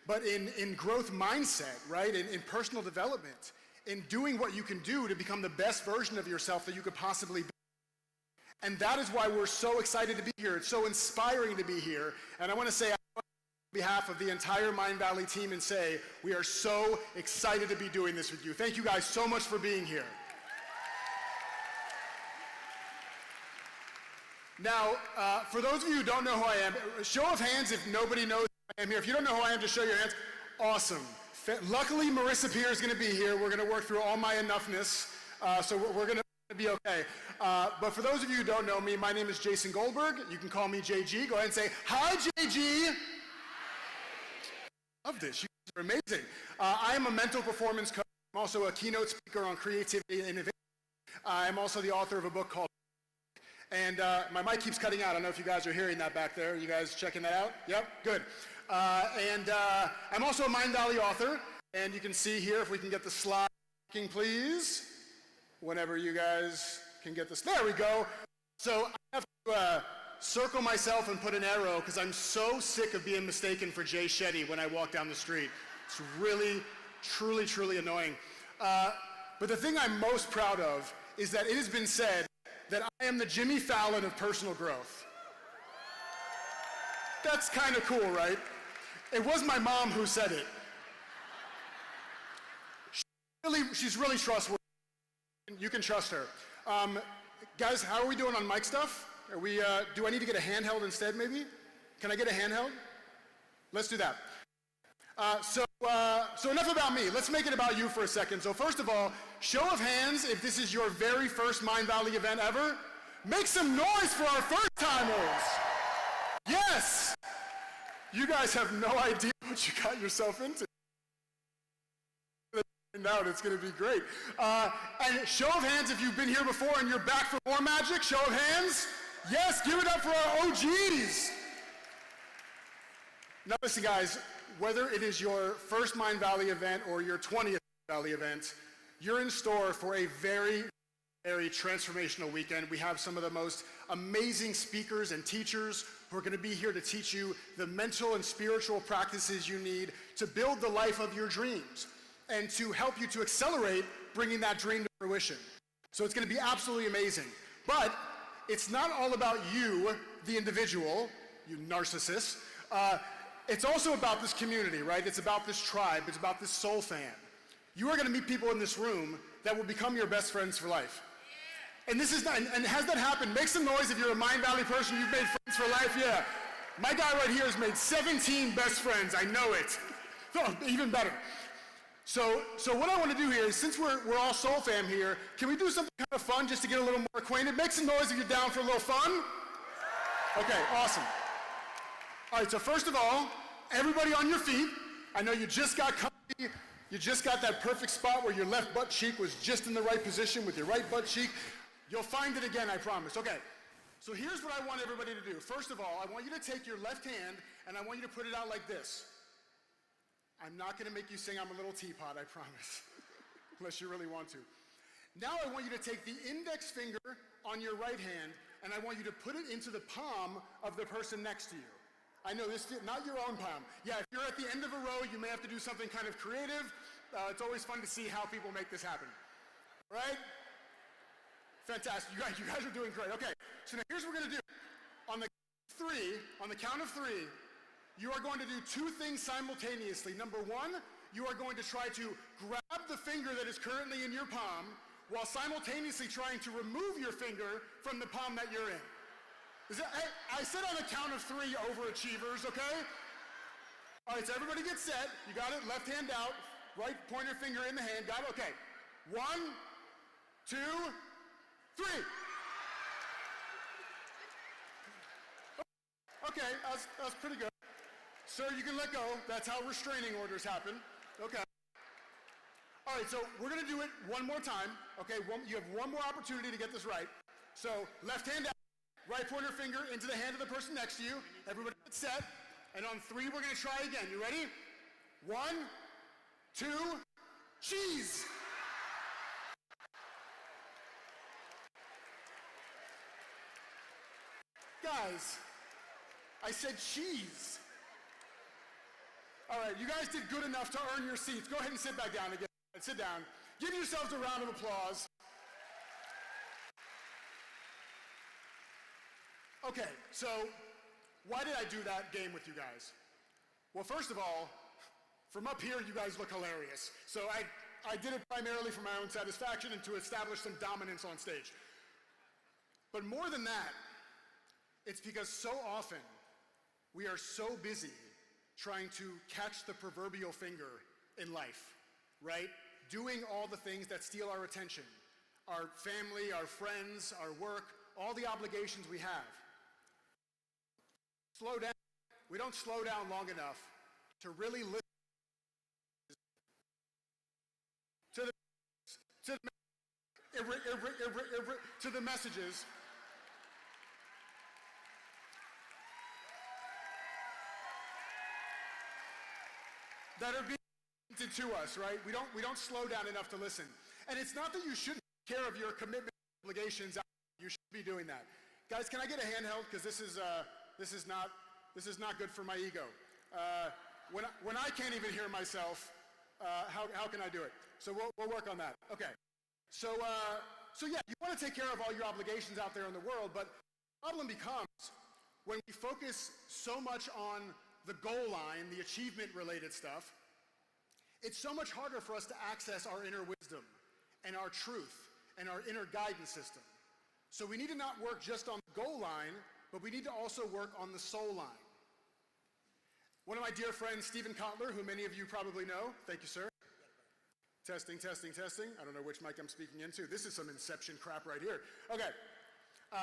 but in growth mindset, right? In personal development, in doing what you can do to become the best version of yourself that you could possibly be. And that is why we're so excited to be here. It's so inspiring to be here. And I want to say on behalf of the entire Mindvalley team and say, we are so excited to be doing this with you. Thank you guys so much for being here. Now, for those of you who don't know who I am, show of hands if nobody knows who I am here. If you don't know who I am, just show your hands. Awesome. Luckily, Marissa Peer is going to be here. We're going to work through all my enoughness, so we're going to be okay. But for those of you who don't know me, my name is Jason Goldberg. You can call me JG. Go ahead and say, hi, JG. Love this. You guys are amazing. I am a mental performance coach. I'm also a keynote speaker on creativity and innovation. I'm also the author of a book called And my mic keeps cutting out. I don't know if you guys are hearing that back there. You guys checking that out? Yep, good. I'm also a Mindvalley author, and you can see here, if we can get the slide working, please. Whenever you guys can get this. There we go. So I have to circle myself and put an arrow, because I'm so sick of being mistaken for Jay Shetty when I walk down the street. It's really, truly, truly annoying. But the thing I'm most proud of is that it has been said that I am the Jimmy Fallon of personal growth. That's kind of cool, right? It was my mom who said it. She's really trustworthy. You can trust her. Guys, how are we doing on mic stuff? Are we, do I need to get a handheld instead, maybe? Can I get a handheld? Let's do that. So enough about me. Let's make it about you for a second. So first of all, show of hands if this is your very first Mindvalley event ever. Make some noise for our first timers. Yes! You guys have no idea what you got yourself into. Out, it's going to be great. And show of hands if you've been here before and you're back for more magic. Show of hands. Yes, give it up for our OGs. Now listen, guys, whether it is your first Mindvalley event or your 20th Mindvalley event, you're in store for a very, very transformational weekend. We have some of the most amazing speakers and teachers who are going to be here to teach you the mental and spiritual practices you need to build the life of your dreams and to help you to accelerate bringing that dream to fruition. So it's going to be absolutely amazing. But it's not all about you, the individual, you narcissist. It's also about this community, right? It's about this tribe. It's about this soul fan. You are going to meet people in this room that will become your best friends for life. And this is not, and has that happened? Make some noise if you're a Mindvalley person, you've made friends for life, yeah. My guy right here has made 17 best friends, I know it. Oh, even better. So what I want to do here is, since we're all soul fam here, can we do something kind of fun just to get a little more acquainted? Make some noise if you're down for a little fun. Okay, awesome. All right, so first of all, everybody on your feet. I know you just got comfy. You just got that perfect spot where your left butt cheek was just in the right position with your right butt cheek. You'll find it again, I promise. Okay, so here's what I want everybody to do. First of all, I want you to take your left hand and I want you to put it out like this. I'm not going to make you sing I'm a little teapot, I promise, unless you really want to. Now I want you to take the index finger on your right hand and I want you to put it into the palm of the person next to you. I know this, not your own palm. Yeah, if you're at the end of a row, you may have to do something kind of creative. It's always fun to see how people make this happen. All right? Fantastic. You guys are doing great. Okay, so now here's what we're going to do. On the count of three, you are going to do two things simultaneously. Number one, you are going to try to grab the finger that is currently in your palm while simultaneously trying to remove your finger from the palm that you're in. I said on the count of three, overachievers, okay? All right, so everybody get set. You got it? Left hand out, right pointer finger in the hand. Got it? Okay. 1, 2, 3. Okay, that's pretty good. Sir, you can let go. That's how restraining orders happen. Okay. All right, so we're going to do it one more time. Okay, you have one more opportunity to get this right. So left hand out, right pointer finger into the hand of the person next to you. Everybody get set. And on three, we're going to try again. You ready? 1, 2, cheese. Guys, I said cheese. All right, you guys did good enough to earn your seats. Go ahead and sit back down again. Sit down. Give yourselves a round of applause. Okay, so why did I do that game with you guys? Well, first of all, from up here, you guys look hilarious. So I did it primarily for my own satisfaction and to establish some dominance on stage. But more than that, it's because so often we are so busy trying to catch the proverbial finger in life, right? Doing all the things that steal our attention, our family, our friends, our work, all the obligations we have. Slow down. We don't slow down long enough to really listen to the messages that are being presented to us, right? We don't slow down enough to listen. And it's not that you shouldn't take care of your commitment obligations. You should be doing that. Guys, can I get a handheld? Because this is not good for my ego. When I can't even hear myself, how can I do it? So we'll work on that. Okay. So yeah, you want to take care of all your obligations out there in the world, but the problem becomes when we focus so much on the goal line, the achievement-related stuff, it's so much harder for us to access our inner wisdom and our truth and our inner guidance system. So we need to not work just on the goal line, but we need to also work on the soul line. One of my dear friends, Stephen Kotler, who many of you probably know, thank you, sir. Testing, testing, testing. I don't know which mic I'm speaking into. This is some Inception crap right here. Okay.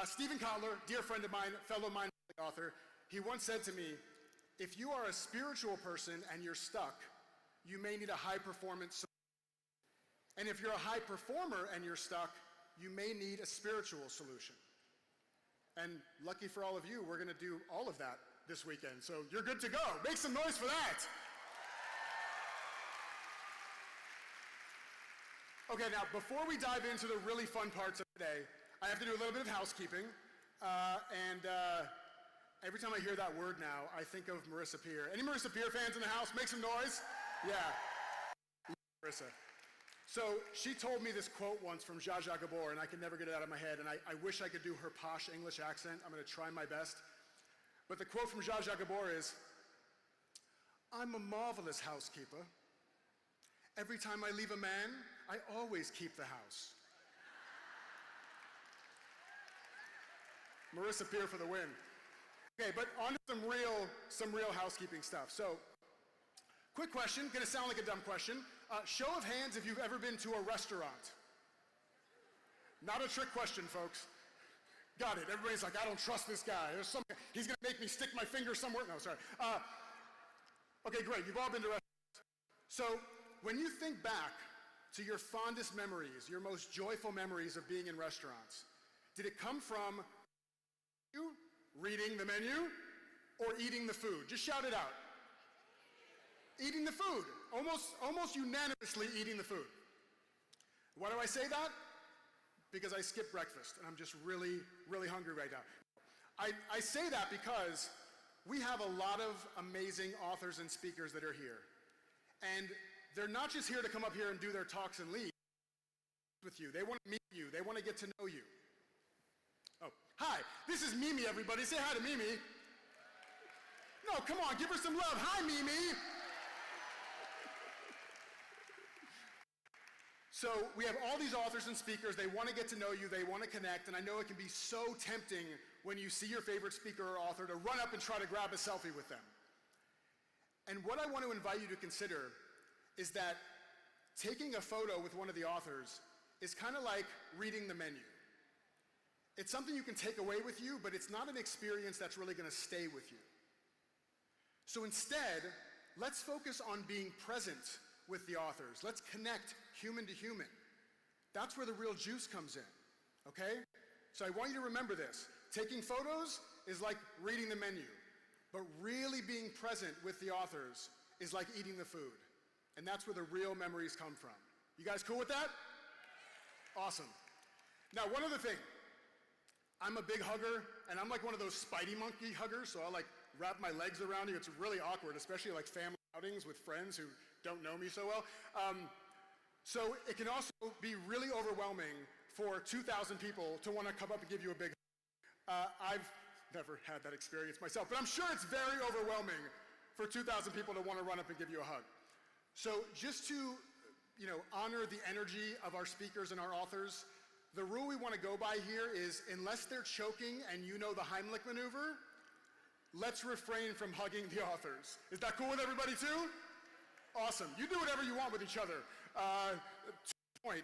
Stephen Kotler, dear friend of mine, fellow Mindvalley author, he once said to me, if you are a spiritual person and you're stuck, you may need a high-performance solution. And if you're a high performer and you're stuck, you may need a spiritual solution. And lucky for all of you, we're going to do all of that this weekend. So you're good to go. Make some noise for that. Okay, now before we dive into the really fun parts of today, I have to do a little bit of housekeeping. Every time I hear that word now, I think of Marissa Peer. Any Marissa Peer fans in the house? Make some noise. Yeah. Marissa. So she told me this quote once from Zsa Zsa Gabor, and I can never get it out of my head, and I wish I could do her posh English accent. I'm going to try my best. But the quote from Zsa Zsa Gabor is, I'm a marvelous housekeeper. Every time I leave a man, I always keep the house. Marissa Peer for the win. Okay, but on to some real housekeeping stuff. So, quick question, gonna sound like a dumb question. Show of hands if you've ever been to a restaurant. Not a trick question, folks. Got it, everybody's like, I don't trust this guy. He's gonna make me stick my finger somewhere. No, sorry. Okay, great, you've all been to restaurants. So, when you think back to your fondest memories, your most joyful memories of being in restaurants, did it come from you reading the menu or eating the food? Just shout it out. Eating the food. Almost unanimously eating the food. Why do I say that? Because I skipped breakfast and I'm just really, really hungry right now. I say that because we have a lot of amazing authors and speakers that are here. And they're not just here to come up here and do their talks and leave with you. They want to meet you. They want to get to know you. Oh, hi, this is Mimi, everybody. Say hi to Mimi. No, come on, give her some love. Hi, Mimi. So we have all these authors and speakers. They want to get to know you. They want to connect. And I know it can be so tempting when you see your favorite speaker or author to run up and try to grab a selfie with them. And what I want to invite you to consider is that taking a photo with one of the authors is kind of like reading the menu. It's something you can take away with you, but it's not an experience that's really going to stay with you. So instead, let's focus on being present with the authors. Let's connect human to human. That's where the real juice comes in, okay? So I want you to remember this. Taking photos is like reading the menu, but really being present with the authors is like eating the food. And that's where the real memories come from. You guys cool with that? Awesome. Now, one other thing. I'm a big hugger, and I'm like one of those Spidey monkey huggers, so I'll like wrap my legs around you. It's really awkward, especially like family outings with friends who don't know me so well. So it can also be really overwhelming for 2,000 people to want to come up and give you a big hug. I've never had that experience myself, but I'm sure it's very overwhelming for 2,000 people to want to run up and give you a hug. So just to, honor the energy of our speakers and our authors, the rule we want to go by here is unless they're choking and you know the Heimlich maneuver, let's refrain from hugging the authors. Is that cool with everybody too? Awesome. You do whatever you want with each other. To the point,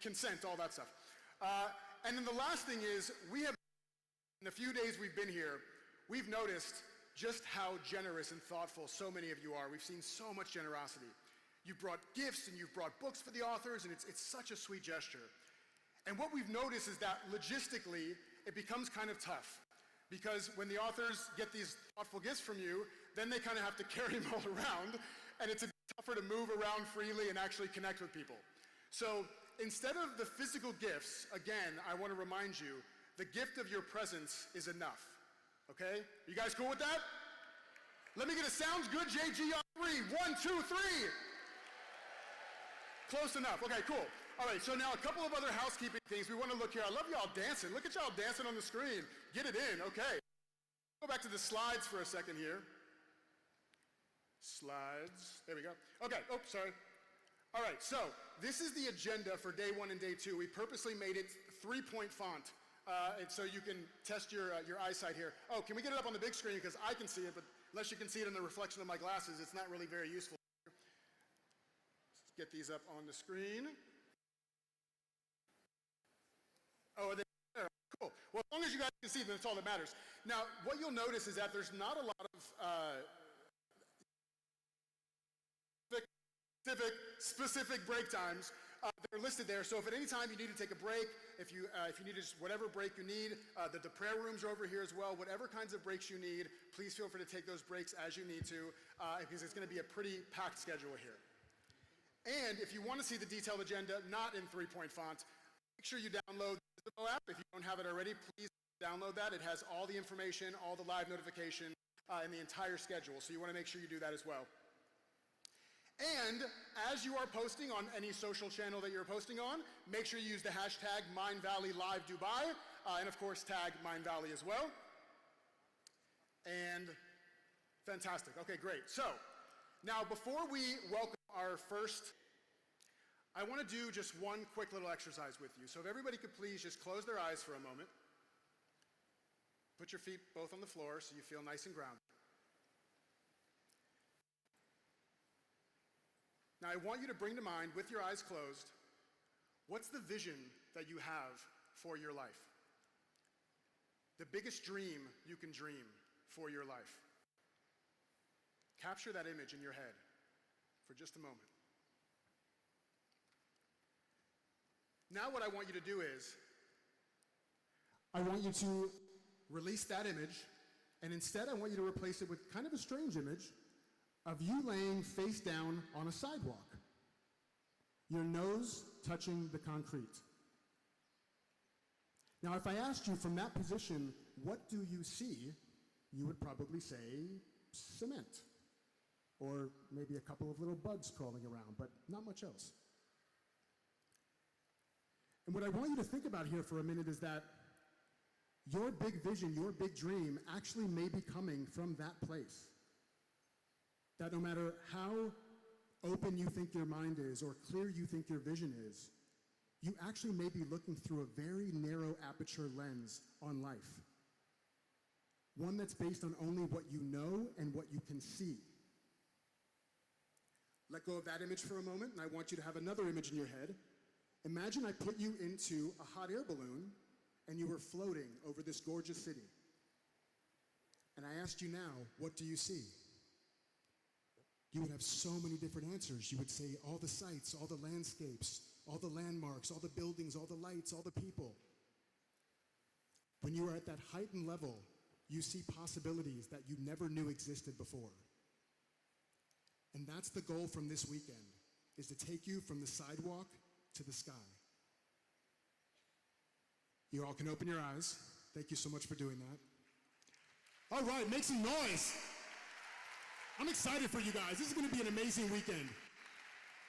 consent, all that stuff. And then the last thing is, in the few days we've been here, we've noticed just how generous and thoughtful so many of you are. We've seen so much generosity. You've brought gifts and you've brought books for the authors, and it's such a sweet gesture. And what we've noticed is that logistically, it becomes kind of tough. Because when the authors get these thoughtful gifts from you, then they kind of have to carry them all around, and it's a bit tougher to move around freely and actually connect with people. So instead of the physical gifts, again, I want to remind you, the gift of your presence is enough. Okay? You guys cool with that? Let me get a sounds good JG on 3. 1, 2, 3. Close enough. Okay, cool. All right, so now a couple of other housekeeping things. We want to look here. I love y'all dancing. Look at y'all dancing on the screen. Get it in. Okay. Go back to the slides for a second here. Slides. There we go. Okay. Oh, sorry. All right, so this is the agenda for day 1 and day 2. We purposely made it 3-point font. And so you can test your eyesight here. Oh, can we get it up on the big screen? Because I can see it, but unless you can see it in the reflection of my glasses, it's not really very useful. Let's get these up on the screen. Oh, there. Cool. Well, as long as you guys can see them, that's all that matters. Now, what you'll notice is that there's not a lot of specific break times that are listed there. So if at any time you need to take a break, if you need just whatever break you need, the prayer rooms are over here as well. Whatever kinds of breaks you need, please feel free to take those breaks as you need to, because it's going to be a pretty packed schedule here. And if you want to see the detailed agenda, not in 3-point font, make sure you download the Visible app. If you don't have it already, please download that. It has all the information, all the live notification, and the entire schedule. So you want to make sure you do that as well. And as you are posting on any social channel that you're posting on, make sure you use the hashtag Mindvalley Live Dubai, and of course tag Mindvalley as well. And fantastic. Okay, great. So now before we welcome our first, I want to do just one quick little exercise with you. So if everybody could please just close their eyes for a moment. Put your feet both on the floor so you feel nice and grounded. Now I want you to bring to mind, with your eyes closed, what's the vision that you have for your life? The biggest dream you can dream for your life. Capture that image in your head for just a moment. Now what I want you to do is, I want you to release that image, and instead I want you to replace it with kind of a strange image of you laying face down on a sidewalk, your nose touching the concrete. Now, if I asked you from that position, what do you see, you would probably say cement, or maybe a couple of little bugs crawling around, but not much else. And what I want you to think about here for a minute is that your big vision, your big dream, actually may be coming from that place. That no matter how open you think your mind is or clear you think your vision is, you actually may be looking through a very narrow aperture lens on life. One that's based on only what you know and what you can see. Let go of that image for a moment, and I want you to have another image in your head. Imagine I put you into a hot air balloon and you were floating over this gorgeous city. And I asked you now, what do you see? You would have so many different answers. You would say all the sights, all the landscapes, all the landmarks, all the buildings, all the lights, all the people. When you are at that heightened level, you see possibilities that you never knew existed before. And that's the goal from this weekend, is to take you from the sidewalk to the sky. You all can open your eyes. Thank you so much for doing that. All right, make some noise. I'm excited for you guys. This is going to be an amazing weekend.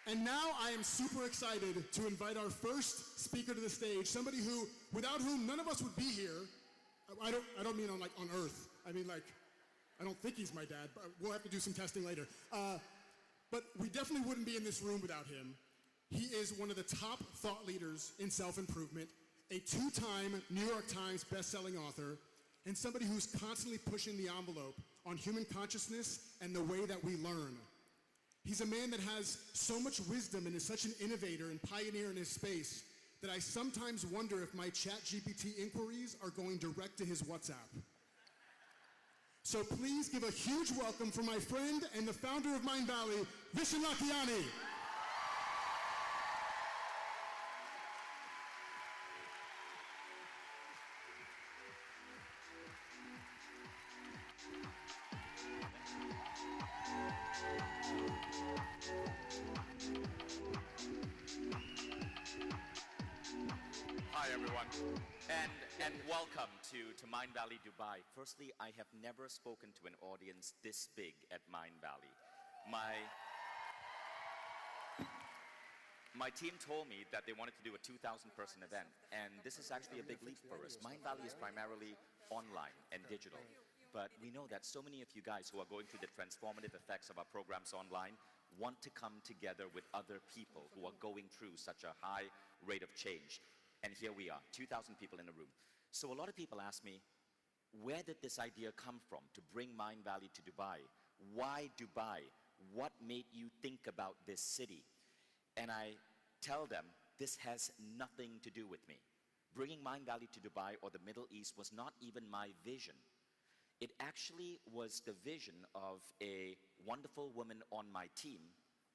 And now I am super excited to invite our first speaker to the stage, somebody who, without whom none of us would be here. I don't mean on Earth. I mean I don't think he's my dad, but we'll have to do some testing later. But we definitely wouldn't be in this room without him. He is one of the top thought leaders in self-improvement, a two-time New York Times best-selling author, and somebody who's constantly pushing the envelope on human consciousness and the way that we learn. He's a man that has so much wisdom and is such an innovator and pioneer in his space that I sometimes wonder if my ChatGPT inquiries are going direct to his WhatsApp. So please give a huge welcome for my friend and the founder of Mindvalley, Vishen Lakhiani. Hi everyone, and welcome to Mindvalley Dubai. Firstly, I have never spoken to an audience this big at Mindvalley. My team told me that they wanted to do a 2,000 person event, and this is actually a big leap for us. Mindvalley is primarily online and digital, but we know that so many of you guys who are going through the transformative effects of our programs online want to come together with other people who are going through such a high rate of change. And here we are, 2,000 people in a room. So a lot of people ask me, where did this idea come from to bring Mindvalley to Dubai? Why Dubai? What made you think about this city? And I tell them, this has nothing to do with me. Bringing Mindvalley to Dubai or the Middle East was not even my vision. It actually was the vision of a wonderful woman on my team,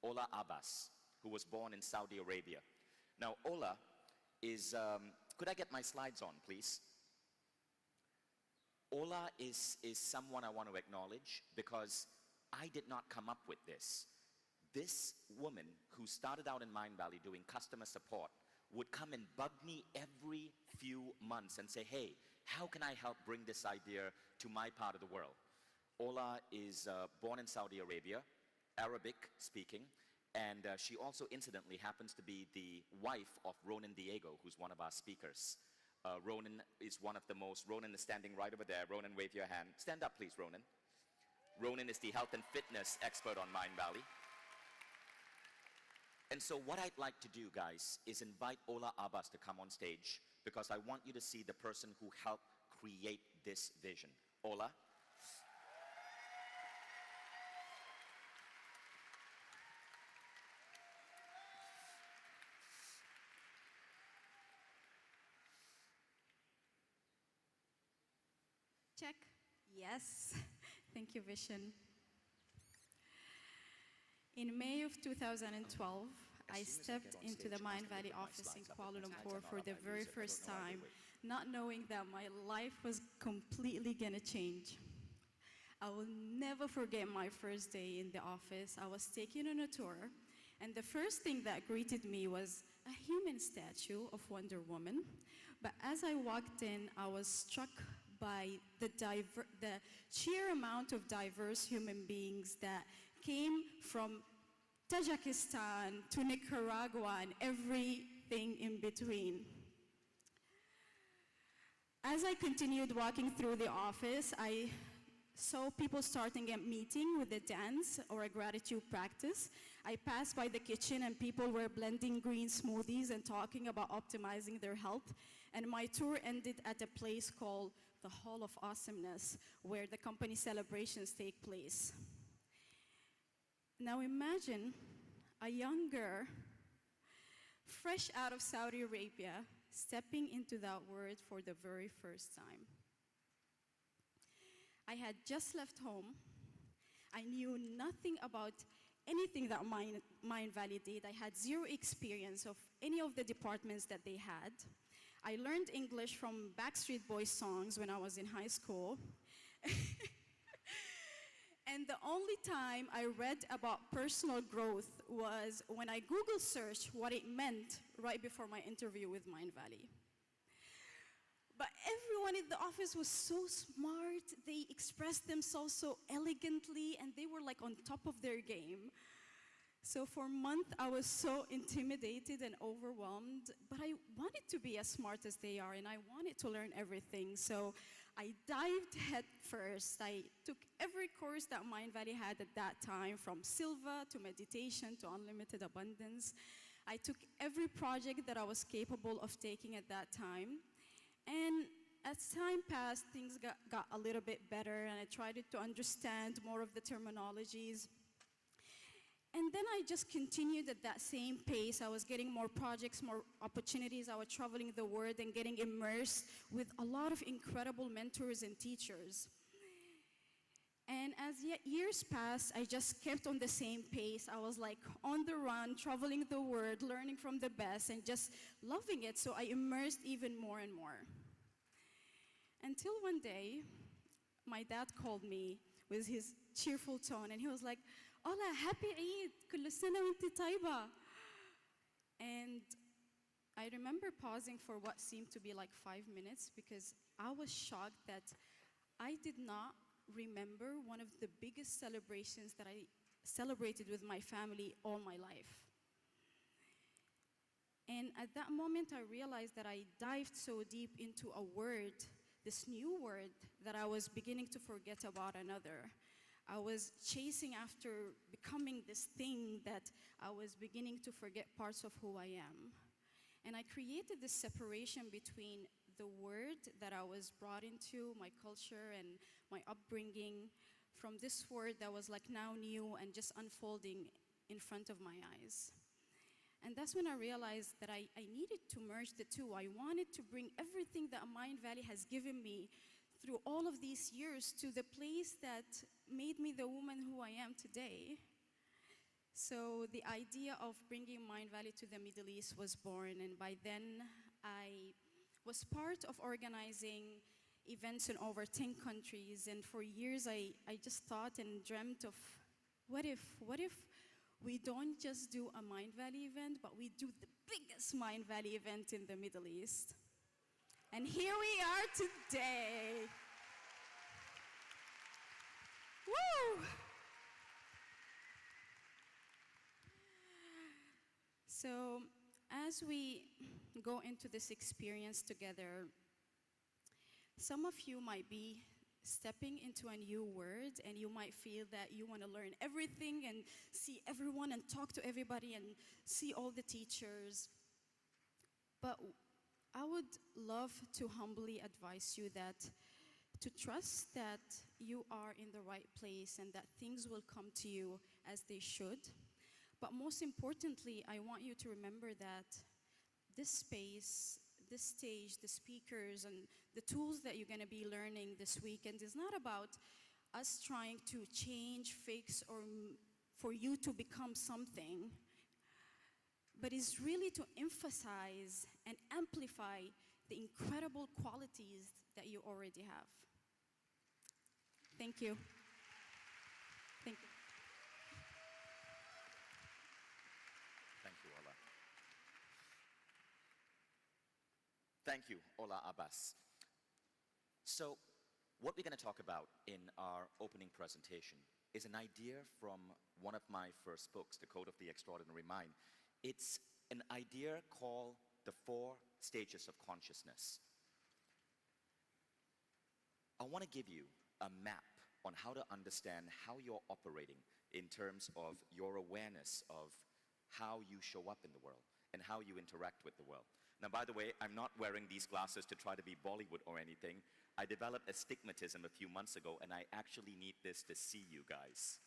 Ola Abbas, who was born in Saudi Arabia. Now, Ola is, could I get my slides on, please? Ola is someone I want to acknowledge because I did not come up with this. This woman who started out in Mindvalley doing customer support would come and bug me every few months and say, hey, how can I help bring this idea to my part of the world? Ola is born in Saudi Arabia, Arabic speaking, and she also incidentally happens to be the wife of Ronan Diego, who's one of our speakers. Ronan is one of the most, Ronan is standing right over there. Ronan, wave your hand. Stand up, please, Ronan. Ronan is the health and fitness expert on Mindvalley. And so what I'd like to do, guys, is invite Ola Abbas to come on stage because I want you to see the person who helped create this vision. Ola. Check. Yes. Thank you, Vishen. In May of 2012, I stepped into the Mindvalley office in Kuala Lumpur for the very first time, not knowing that my life was completely gonna change. I will never forget my first day in the office. I was taken on a tour, and the first thing that greeted me was a human statue of Wonder Woman. But as I walked in, I was struck by the sheer amount of diverse human beings that came from Tajikistan to Nicaragua and everything in between. As I continued walking through the office, I saw people starting a meeting with a dance or a gratitude practice. I passed by the kitchen and people were blending green smoothies and talking about optimizing their health. And my tour ended at a place called the Hall of Awesomeness, where the company celebrations take place. Now imagine a young girl, fresh out of Saudi Arabia, stepping into that world for the very first time. I had just left home. I knew nothing about anything that Mindvalley did. I had zero experience of any of the departments that they had. I learned English from Backstreet Boys songs when I was in high school. And the only time I read about personal growth was when I Google searched what it meant right before my interview with Mindvalley. But everyone in the office was so smart. They expressed themselves so elegantly, and they were like on top of their game. So for a month, I was so intimidated and overwhelmed, but I wanted to be as smart as they are, and I wanted to learn everything. So I dived head first. I took every course that Mindvalley had at that time, from Silva to meditation to unlimited abundance. I took every project that I was capable of taking at that time. And as time passed, things got a little bit better, and I tried to understand more of the terminologies. And then I just continued at that same pace. I was getting more projects, more opportunities. I was traveling the world and getting immersed with a lot of incredible mentors and teachers. And as years passed, I just kept on the same pace. I was like on the run, traveling the world, learning from the best, and just loving it. So I immersed even more and more. Until one day, my dad called me with his cheerful tone, and he was like, "Ola, happy Eid, كل سنة وانت طيبة." And I remember pausing for what seemed to be like 5 minutes, because I was shocked that I did not remember one of the biggest celebrations that I celebrated with my family all my life. And at that moment, I realized that I dived so deep into a word, this new word, that I was beginning to forget about another. I was chasing after becoming this thing that I was beginning to forget parts of who I am. And I created this separation between the word that I was brought into, my culture and my upbringing, from this word that was like now new and just unfolding in front of my eyes. And that's when I realized that I needed to merge the two. I wanted to bring everything that Mindvalley has given me through all of these years to the place that made me the woman who I am today. So the idea of bringing Mindvalley to the Middle East was born, and by then I was part of organizing events in over 10 countries, and for years I just thought and dreamt of what if we don't just do a Mindvalley event, but we do the biggest Mindvalley event in the Middle East. And here we are today. Woo! So, as we go into this experience together, some of you might be stepping into a new world, and you might feel that you want to learn everything and see everyone and talk to everybody and see all the teachers. But I would love to humbly advise you that to trust that you are in the right place and that things will come to you as they should. But most importantly, I want you to remember that this space, this stage, the speakers, and the tools that you're going to be learning this weekend is not about us trying to change, fix, or for you to become something, but is really to emphasize and amplify the incredible qualities that you already have. Thank you. Thank you. Thank you, Ola. Thank you, Ola Abbas. So, what we're going to talk about in our opening presentation is an idea from one of my first books, The Code of the Extraordinary Mind. It's an idea called the 4 stages of consciousness. I want to give you a map on how to understand how you're operating in terms of your awareness of how you show up in the world and how you interact with the world. Now, by the way, I'm not wearing these glasses to try to be Bollywood or anything. I developed astigmatism a few months ago, and I actually need this to see you guys.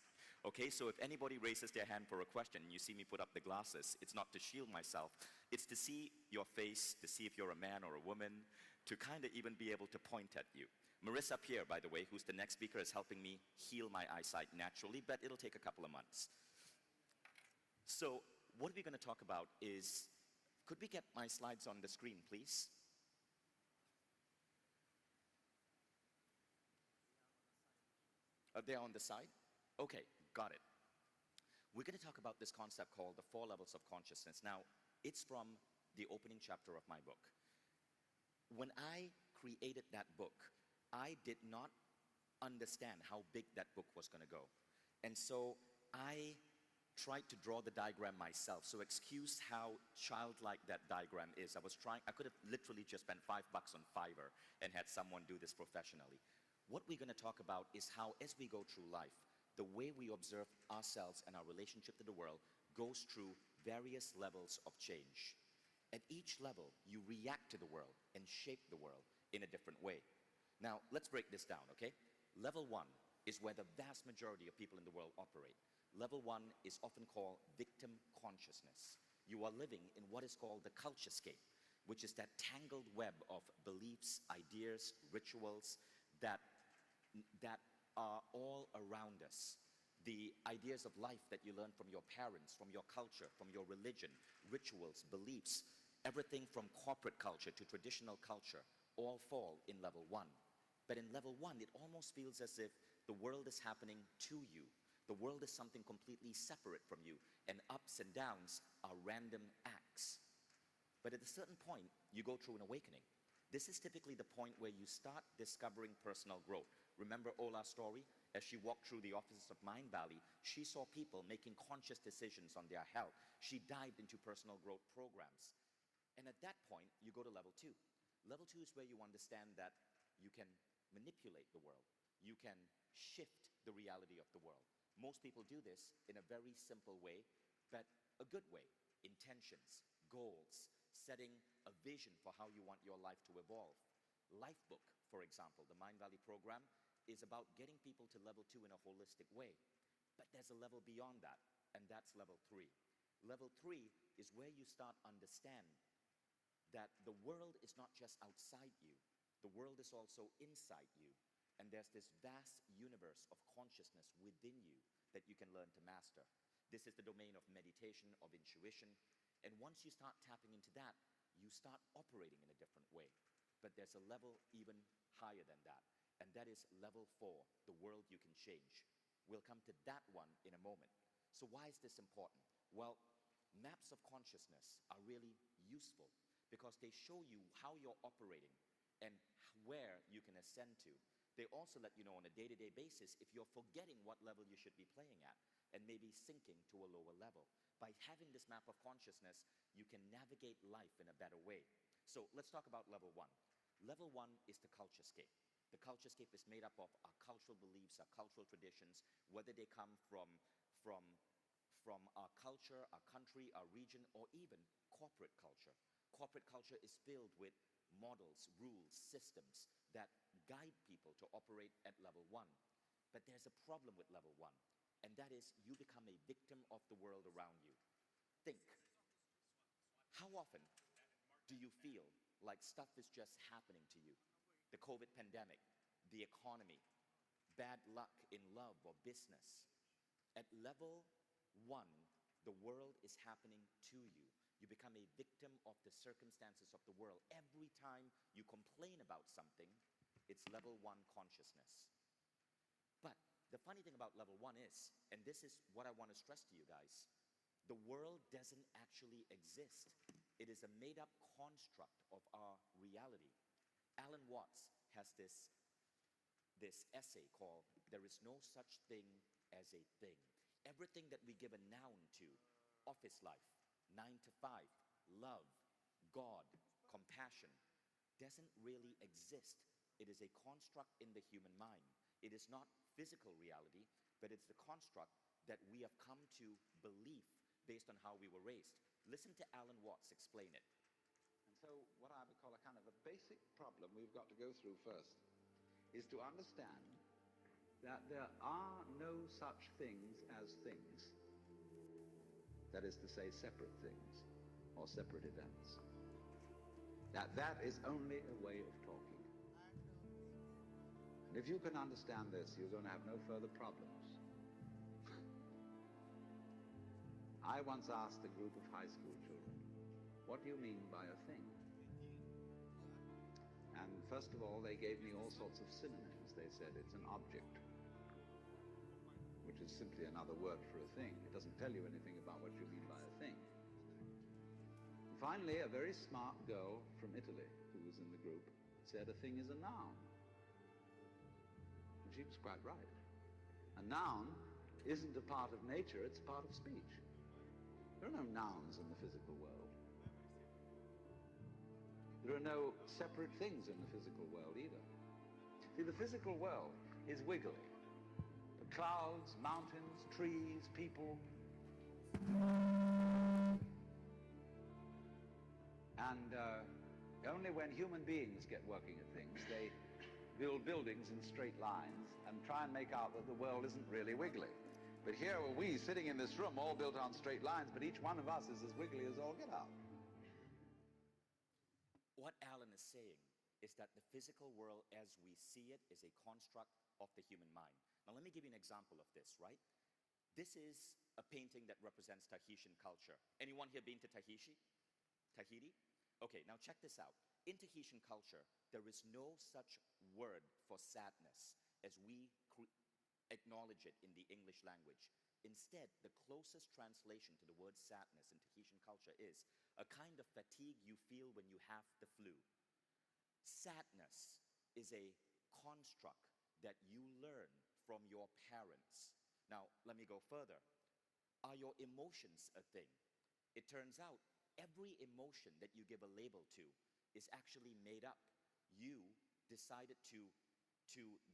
Okay, so if anybody raises their hand for a question and you see me put up the glasses, it's not to shield myself. It's to see your face, to see if you're a man or a woman, to kind of even be able to point at you. Marissa Pierre, by the way, who's the next speaker, is helping me heal my eyesight naturally, but it'll take a couple of months. So what we're going to talk about is, could we get my slides on the screen, please? Are they on the side? Okay, got it. We're going to talk about this concept called the 4 levels of consciousness. Now, it's from the opening chapter of my book. When I created that book, I did not understand how big that book was going to go. And so I tried to draw the diagram myself. So excuse how childlike that diagram is. I could have literally just spent $5 on Fiverr and had someone do this professionally. What we're going to talk about is how, as we go through life, the way we observe ourselves and our relationship to the world goes through various levels of change. At each level, you react to the world and shape the world in a different way. Now, let's break this down, okay? Level 1 is where the vast majority of people in the world operate. Level 1 is often called victim consciousness. You are living in what is called the culturescape, which is that tangled web of beliefs, ideas, rituals that are all around us. The ideas of life that you learn from your parents, from your culture, from your religion, rituals, beliefs, everything from corporate culture to traditional culture, all fall in level 1. But in level 1, it almost feels as if the world is happening to you. The world is something completely separate from you, and ups and downs are random acts. But at a certain point, you go through an awakening. This is typically the point where you start discovering personal growth. Remember Ola's story? As she walked through the offices of Mindvalley, she saw people making conscious decisions on their health. She dived into personal growth programs. And at that point, you go to level 2. Level 2 is where you understand that you can manipulate the world. You can shift the reality of the world. Most people do this in a very simple way, but a good way. Intentions, goals, setting a vision for how you want your life to evolve. Lifebook, for example, the Mindvalley program, is about getting people to level 2 in a holistic way. But there's a level beyond that, and that's level 3. Level 3 is where you start understand that the world is not just outside you, the world is also inside you. And there's this vast universe of consciousness within you that you can learn to master. This is the domain of meditation, of intuition. And once you start tapping into that, you start operating in a different way. But there's a level even higher than that. And that is level 4, the world you can change. We'll come to that one in a moment. So why is this important? Well, maps of consciousness are really useful because they show you how you're operating and where you can ascend to. They also let you know on a day-to-day basis if you're forgetting what level you should be playing at and maybe sinking to a lower level. By having this map of consciousness, you can navigate life in a better way. So let's talk about level 1. Level 1 is the culturescape. The culturescape is made up of our cultural beliefs, our cultural traditions, whether they come from our culture, our country, our region, or even corporate culture. Corporate culture is filled with models, rules, systems that guide people to operate at level 1. But there's a problem with level 1, and that is you become a victim of the world around you. Think, how often do you feel like stuff is just happening to you? The COVID pandemic, the economy, bad luck in love or business. At level 1, the world is happening to you. You become a victim of the circumstances of the world. Every time you complain about something, it's level 1 consciousness. But the funny thing about level 1 is, and this is what I want to stress to you guys, the world doesn't actually exist. It is a made-up construct of our reality. Alan Watts has this essay called, "There is no such thing as a thing." Everything that we give a noun to, office life, 9 to 5, love, God, compassion, doesn't really exist. It is a construct in the human mind. It is not physical reality, but it's the construct that we have come to believe based on how we were raised. Listen to Alan Watts explain it. And so what I would call a kind of a basic problem we've got to go through first is to understand that there are no such things as things. That is to say, separate things or separate events. That is only a way of talking. And if you can understand this, you're going to have no further problems. I once asked a group of high school children, "What do you mean by a thing?" And first of all, they gave me all sorts of synonyms. They said it's an object, which is simply another word for a thing. It doesn't tell you anything about what you mean by a thing. And finally, a very smart girl from Italy, who was in the group, said a thing is a noun. And she was quite right. A noun isn't a part of nature, it's a part of speech. There are no nouns in the physical world. There are no separate things in the physical world either. See, the physical world is wiggly. The clouds, mountains, trees, people. And only when human beings get working at things, they build buildings in straight lines and try and make out that the world isn't really wiggly. But here are we sitting in this room, all built on straight lines, but each one of us is as wiggly as all get out. What Alan is saying is that the physical world as we see it is a construct of the human mind. Now let me give you an example of this, right? This is a painting that represents Tahitian culture. Anyone here been to Tahiti? Okay, now check this out. In Tahitian culture, there is no such word for sadness as we acknowledge it in the English language. Instead, the closest translation to the word sadness in Tahitian culture is a kind of fatigue you feel when you have the flu. Sadness is a construct that you learn from your parents. Now, let me go further. Are your emotions a thing? It turns out every emotion that you give a label to is actually made up. You decided to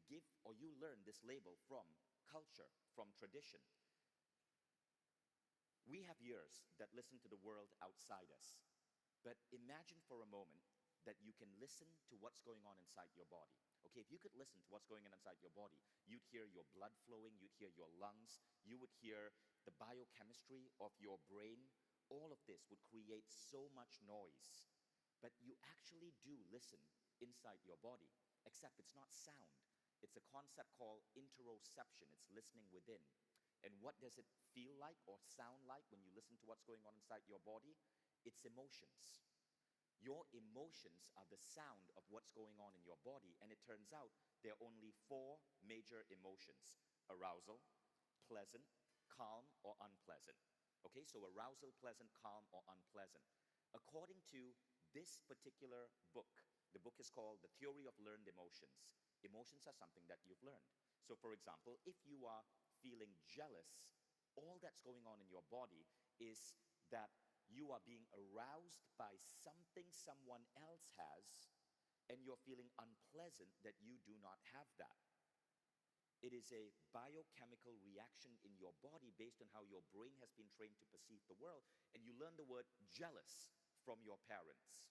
give, or you learn this label from culture, from tradition. We have ears that listen to the world outside us. But imagine for a moment that you can listen to what's going on inside your body. Okay, if you could listen to what's going on inside your body, you'd hear your blood flowing, you'd hear your lungs, you would hear the biochemistry of your brain. All of this would create so much noise. But you actually do listen inside your body, except it's not sound. It's a concept called interoception. It's listening within. And what does it feel like or sound like when you listen to what's going on inside your body? It's emotions. Your emotions are the sound of what's going on in your body, and it turns out there are only 4 major emotions: arousal, pleasant, calm, or unpleasant. Okay, so arousal, pleasant, calm, or unpleasant. According to this particular book, the book is called The Theory of Learned Emotions. Emotions are something that you've learned. So for example, if you are feeling jealous, all that's going on in your body is that you are being aroused by something someone else has, and you're feeling unpleasant that you do not have that. It is a biochemical reaction in your body based on how your brain has been trained to perceive the world, and you learn the word jealous from your parents.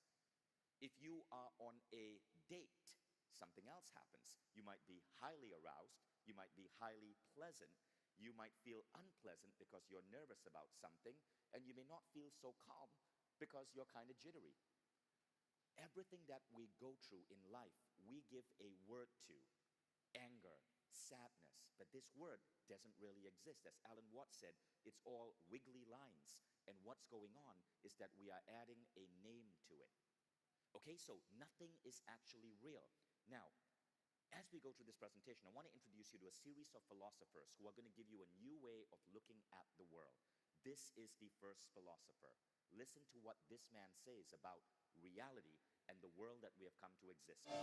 If you are on a date, something else happens. You might be highly aroused, you might be highly pleasant, you might feel unpleasant because you're nervous about something, and you may not feel so calm because you're kind of jittery. Everything that we go through in life, we give a word to: anger, sadness, but this word doesn't really exist. As Alan Watts said, it's all wiggly lines, and what's going on is that we are adding a name to it. Okay, so nothing is actually real. Now, as we go through this presentation, I want to introduce you to a series of philosophers who are going to give you a new way of looking at the world. This is the first philosopher. Listen to what this man says about reality and the world that we have come to exist in.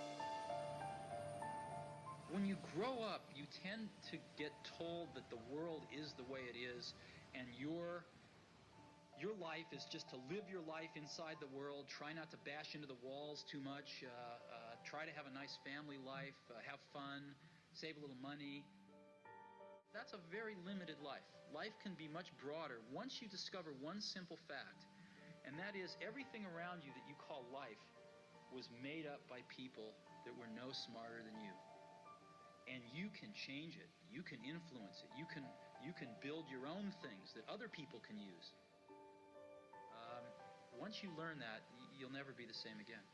When you grow up, you tend to get told that the world is the way it is, and your life is just to live your life inside the world, try not to bash into the walls too much, try to have a nice family life, have fun, save a little money. That's a very limited life. Life can be much broader once you discover one simple fact, and that is everything around you that you call life was made up by people that were no smarter than you. And you can change it. You can influence it. You can build your own things that other people can use. Once you learn that, you'll never be the same again.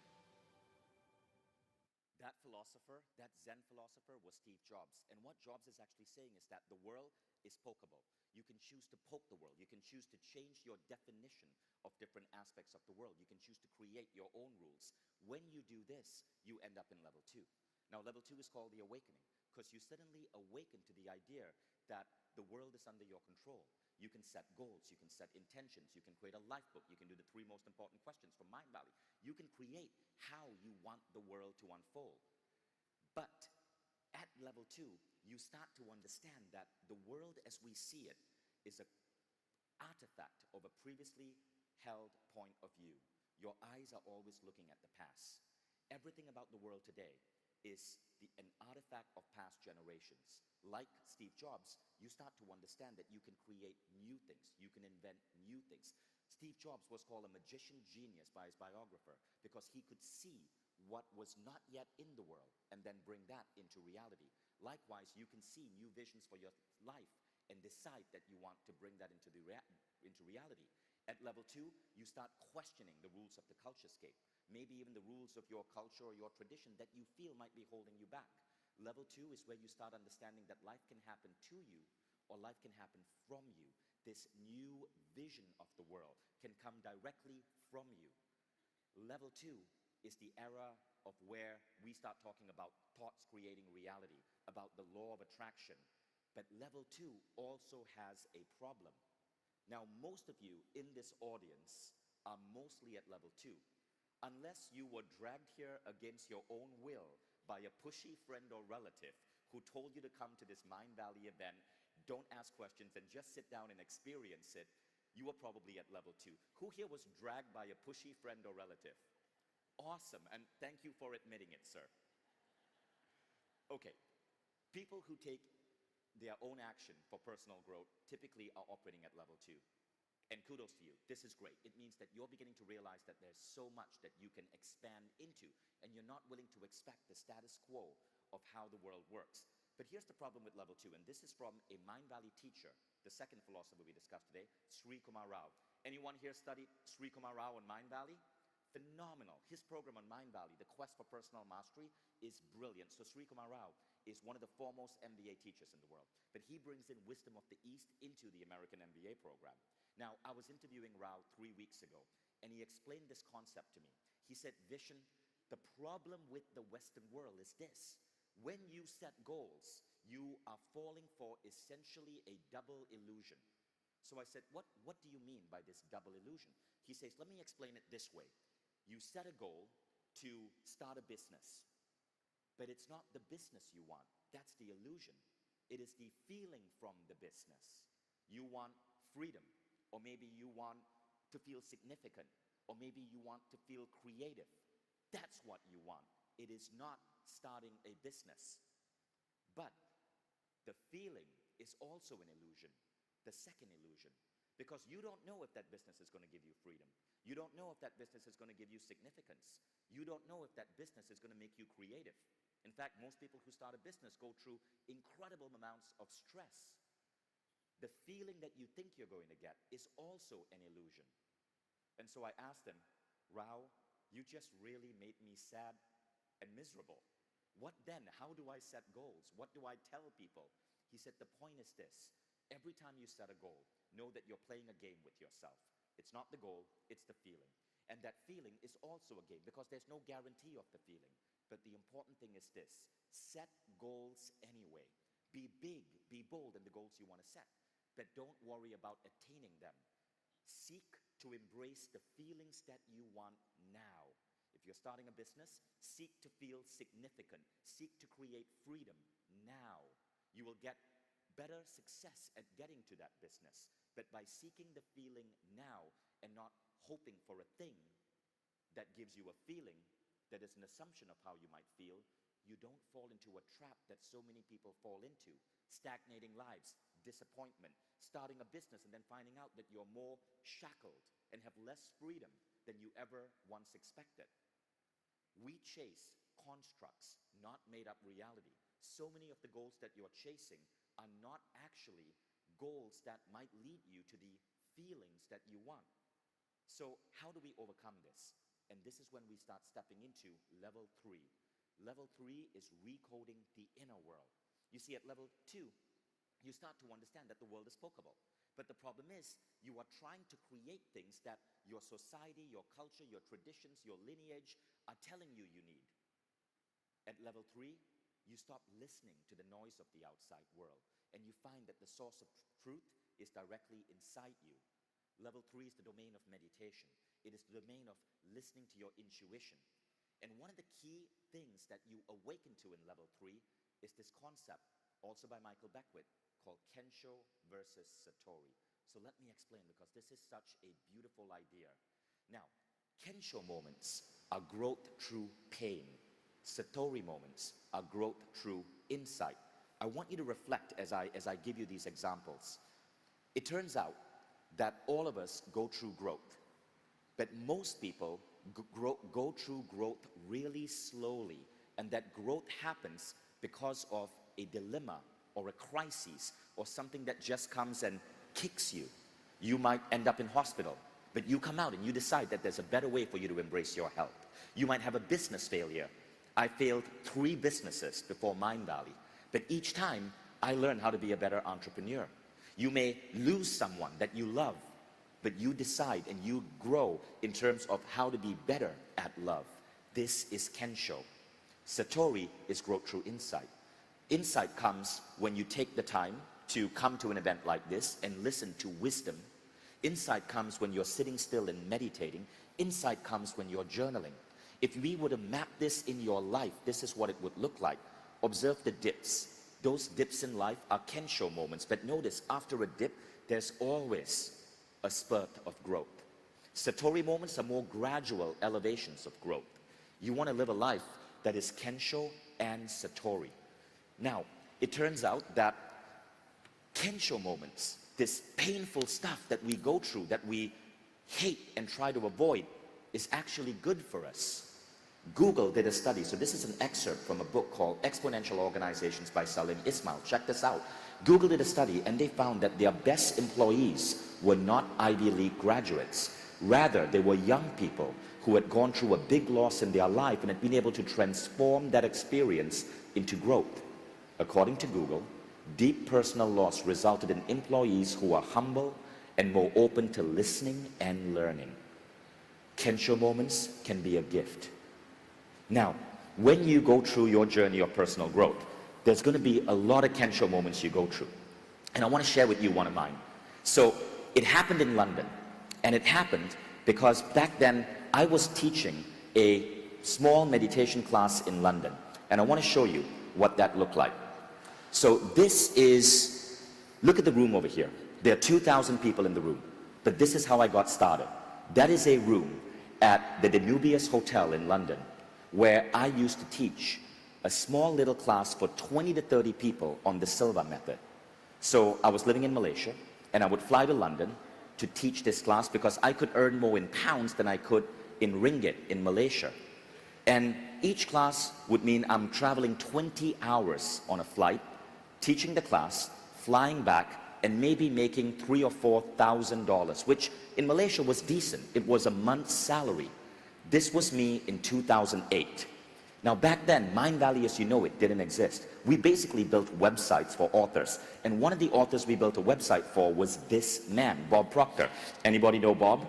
That philosopher, that Zen philosopher, was Steve Jobs. And what Jobs is actually saying is that the world is pokeable. You can choose to poke the world. You can choose to change your definition of different aspects of the world. You can choose to create your own rules. When you do this, you end up in level 2. Now, level 2 is called the awakening, because you suddenly awaken to the idea that the world is under your control. You can set goals, you can set intentions, you can create a life book, you can do the 3 most important questions from Mindvalley. You can create how you want the world to unfold. But at level 2, you start to understand that the world as we see it is an artifact of a previously held point of view. Your eyes are always looking at the past. Everything about the world today is an artifact of past generations. Like Steve Jobs, you start to understand that you can create new things, you can invent new things. Steve Jobs was called a magician genius by his biographer because he could see what was not yet in the world and then bring that into reality. Likewise, you can see new visions for your life and decide that you want to bring that into reality. At level 2, you start questioning the rules of the culturescape, maybe even the rules of your culture or your tradition that you feel might be holding you back. Level 2 is where you start understanding that life can happen to you or life can happen from you. This new vision of the world can come directly from you. Level 2 is the era of where we start talking about thoughts creating reality, about the law of attraction. But level 2 also has a problem. Now, most of you in this audience are mostly at level 2. Unless you were dragged here against your own will by a pushy friend or relative who told you to come to this Mindvalley event, don't ask questions and just sit down and experience it, you are probably at level 2. Who here was dragged by a pushy friend or relative? Awesome, and thank you for admitting it, sir. Okay, people who take their own action for personal growth typically are operating at level 2. And kudos to you, this is great. It means that you're beginning to realize that there's so much that you can expand into, and you're not willing to expect the status quo of how the world works. But here's the problem with level 2, and this is from a Mindvalley teacher, the second philosopher we discussed today, Sri Kumar Rao. Anyone here studied Sri Kumar Rao on Mindvalley? Phenomenal. His program on Mindvalley, The Quest for Personal Mastery, is brilliant. So Sri Kumar Rao is one of the foremost MBA teachers in the world, but he brings in wisdom of the East into the American MBA program. Now, I was interviewing Rao 3 weeks ago, and he explained this concept to me. He said, Vishen, the problem with the Western world is this. When you set goals, you are falling for essentially a double illusion. So I said, what do you mean by this double illusion? He says, let me explain it this way. You set a goal to start a business, but it's not the business you want. That's the illusion. It is the feeling from the business. You want freedom, or maybe you want to feel significant, or maybe you want to feel creative. That's what you want. It is not starting a business. But the feeling is also an illusion, the second illusion, because you don't know if that business is going to give you freedom. You don't know if that business is going to give you significance. You don't know if that business is going to make you creative. In fact, most people who start a business go through incredible amounts of stress. The feeling that you think you're going to get is also an illusion. And so I asked him, Rao, you just really made me sad and miserable. What then? How do I set goals? What do I tell people? He said, the point is this. Every time you set a goal, know that you're playing a game with yourself. It's not the goal, it's the feeling. And that feeling is also a game because there's no guarantee of the feeling. But the important thing is this. Set goals anyway. Be big, be bold in the goals you want to set. But don't worry about attaining them. Seek to embrace the feelings that you want now. If you're starting a business, seek to feel significant. Seek to create freedom now. You will get better success at getting to that business. But by seeking the feeling now and not hoping for a thing that gives you a feeling that is an assumption of how you might feel, you don't fall into a trap that so many people fall into. Stagnating lives, disappointment, starting a business and then finding out that you're more shackled and have less freedom than you ever once expected. We chase constructs, not made up reality. So many of the goals that you're chasing are not actually goals that might lead you to the feelings that you want. So how do we overcome this? And this is when we start stepping into level 3. Level 3 is recoding the inner world. You see, at level 2, you start to understand that the world is spokeable. But the problem is, you are trying to create things that your society, your culture, your traditions, your lineage are telling you you need. At level 3, you stop listening to the noise of the outside world. and you find that the source of truth is directly inside you. Level 3 is the domain of meditation. It is the domain of listening to your intuition. And one of the key things that you awaken to in level 3 is this concept, also by Michael Beckwith, called Kensho versus Satori. So let me explain, because this is such a beautiful idea. Now, Kensho moments are growth through pain. Satori moments are growth through insight. I want you to reflect as I give you these examples. It turns out that all of us go through growth, but most people go through growth really slowly, and that growth happens because of a dilemma or a crisis or something that just comes and kicks you. You might end up in hospital, but you come out and you decide that there's a better way for you to embrace your health. You might have a business failure. I failed 3 businesses before Mindvalley, but each time I learned how to be a better entrepreneur. You may lose someone that you love, but you decide and you grow in terms of how to be better at love. This is Kensho. Satori is growth through insight. Insight comes when you take the time to come to an event like this and listen to wisdom. Insight comes when you're sitting still and meditating. Insight comes when you're journaling. If we were to map this in your life, this is what it would look like. Observe the dips. Those dips in life are Kensho moments, but notice after a dip, there's always a spurt of growth. Satori moments are more gradual elevations of growth. You want to live a life that is Kensho and Satori. Now, it turns out that Kensho moments, this painful stuff that we go through, that we hate and try to avoid, is actually good for us. Google did a study, so this is an excerpt from a book called Exponential Organizations by Salim Ismail. Check this out. Google did a study and they found that their best employees were not Ivy League graduates. Rather, they were young people who had gone through a big loss in their life and had been able to transform that experience into growth. According to Google, deep personal loss resulted in employees who are humble and more open to listening and learning. Kensho moments can be a gift. Now, when you go through your journey of personal growth, there's going to be a lot of Kensho moments you go through. And I want to share with you one of mine. So it happened in London, and it happened because back then I was teaching a small meditation class in London, and I want to show you what that looked like. So this is, look at the room over here. There are 2,000 people in the room, but this is how I got started. That is a room at the Danubius Hotel in London, where I used to teach a small little class for 20 to 30 people on the Silva method. So I was living in Malaysia, and I would fly to London to teach this class because I could earn more in pounds than I could in ringgit in Malaysia. And each class would mean I'm traveling 20 hours on a flight, teaching the class, flying back, and maybe making $3,000 or $4,000, which in Malaysia was decent. It was a month's salary. This was me in 2008. Now back then, Mindvalley as you know it didn't exist. We basically built websites for authors. And one of the authors we built a website for was this man, Bob Proctor. Anybody know Bob?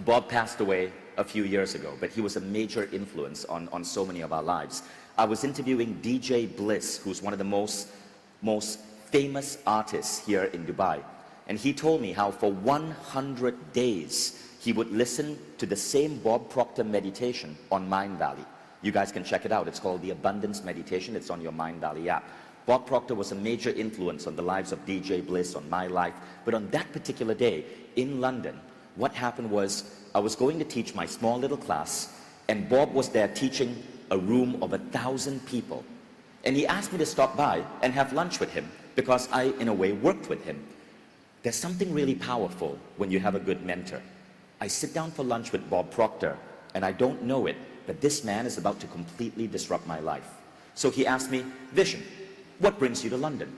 Bob passed away a few years ago, but he was a major influence on so many of our lives. I was interviewing DJ Bliss, who's one of the most famous artists here in Dubai. And he told me how for 100 days, he would listen to the same Bob Proctor meditation on Mindvalley. You guys can check it out. It's called the Abundance Meditation. It's on your Mindvalley app. Bob Proctor was a major influence on the lives of DJ Bliss, on my life. But on that particular day in London, what happened was I was going to teach my small little class, and Bob was there teaching a room of 1,000 people. And he asked me to stop by and have lunch with him because I, in a way, worked with him. There's something really powerful when you have a good mentor. I sit down for lunch with Bob Proctor, and I don't know it, but this man is about to completely disrupt my life. So he asked me, Vishen, what brings you to London?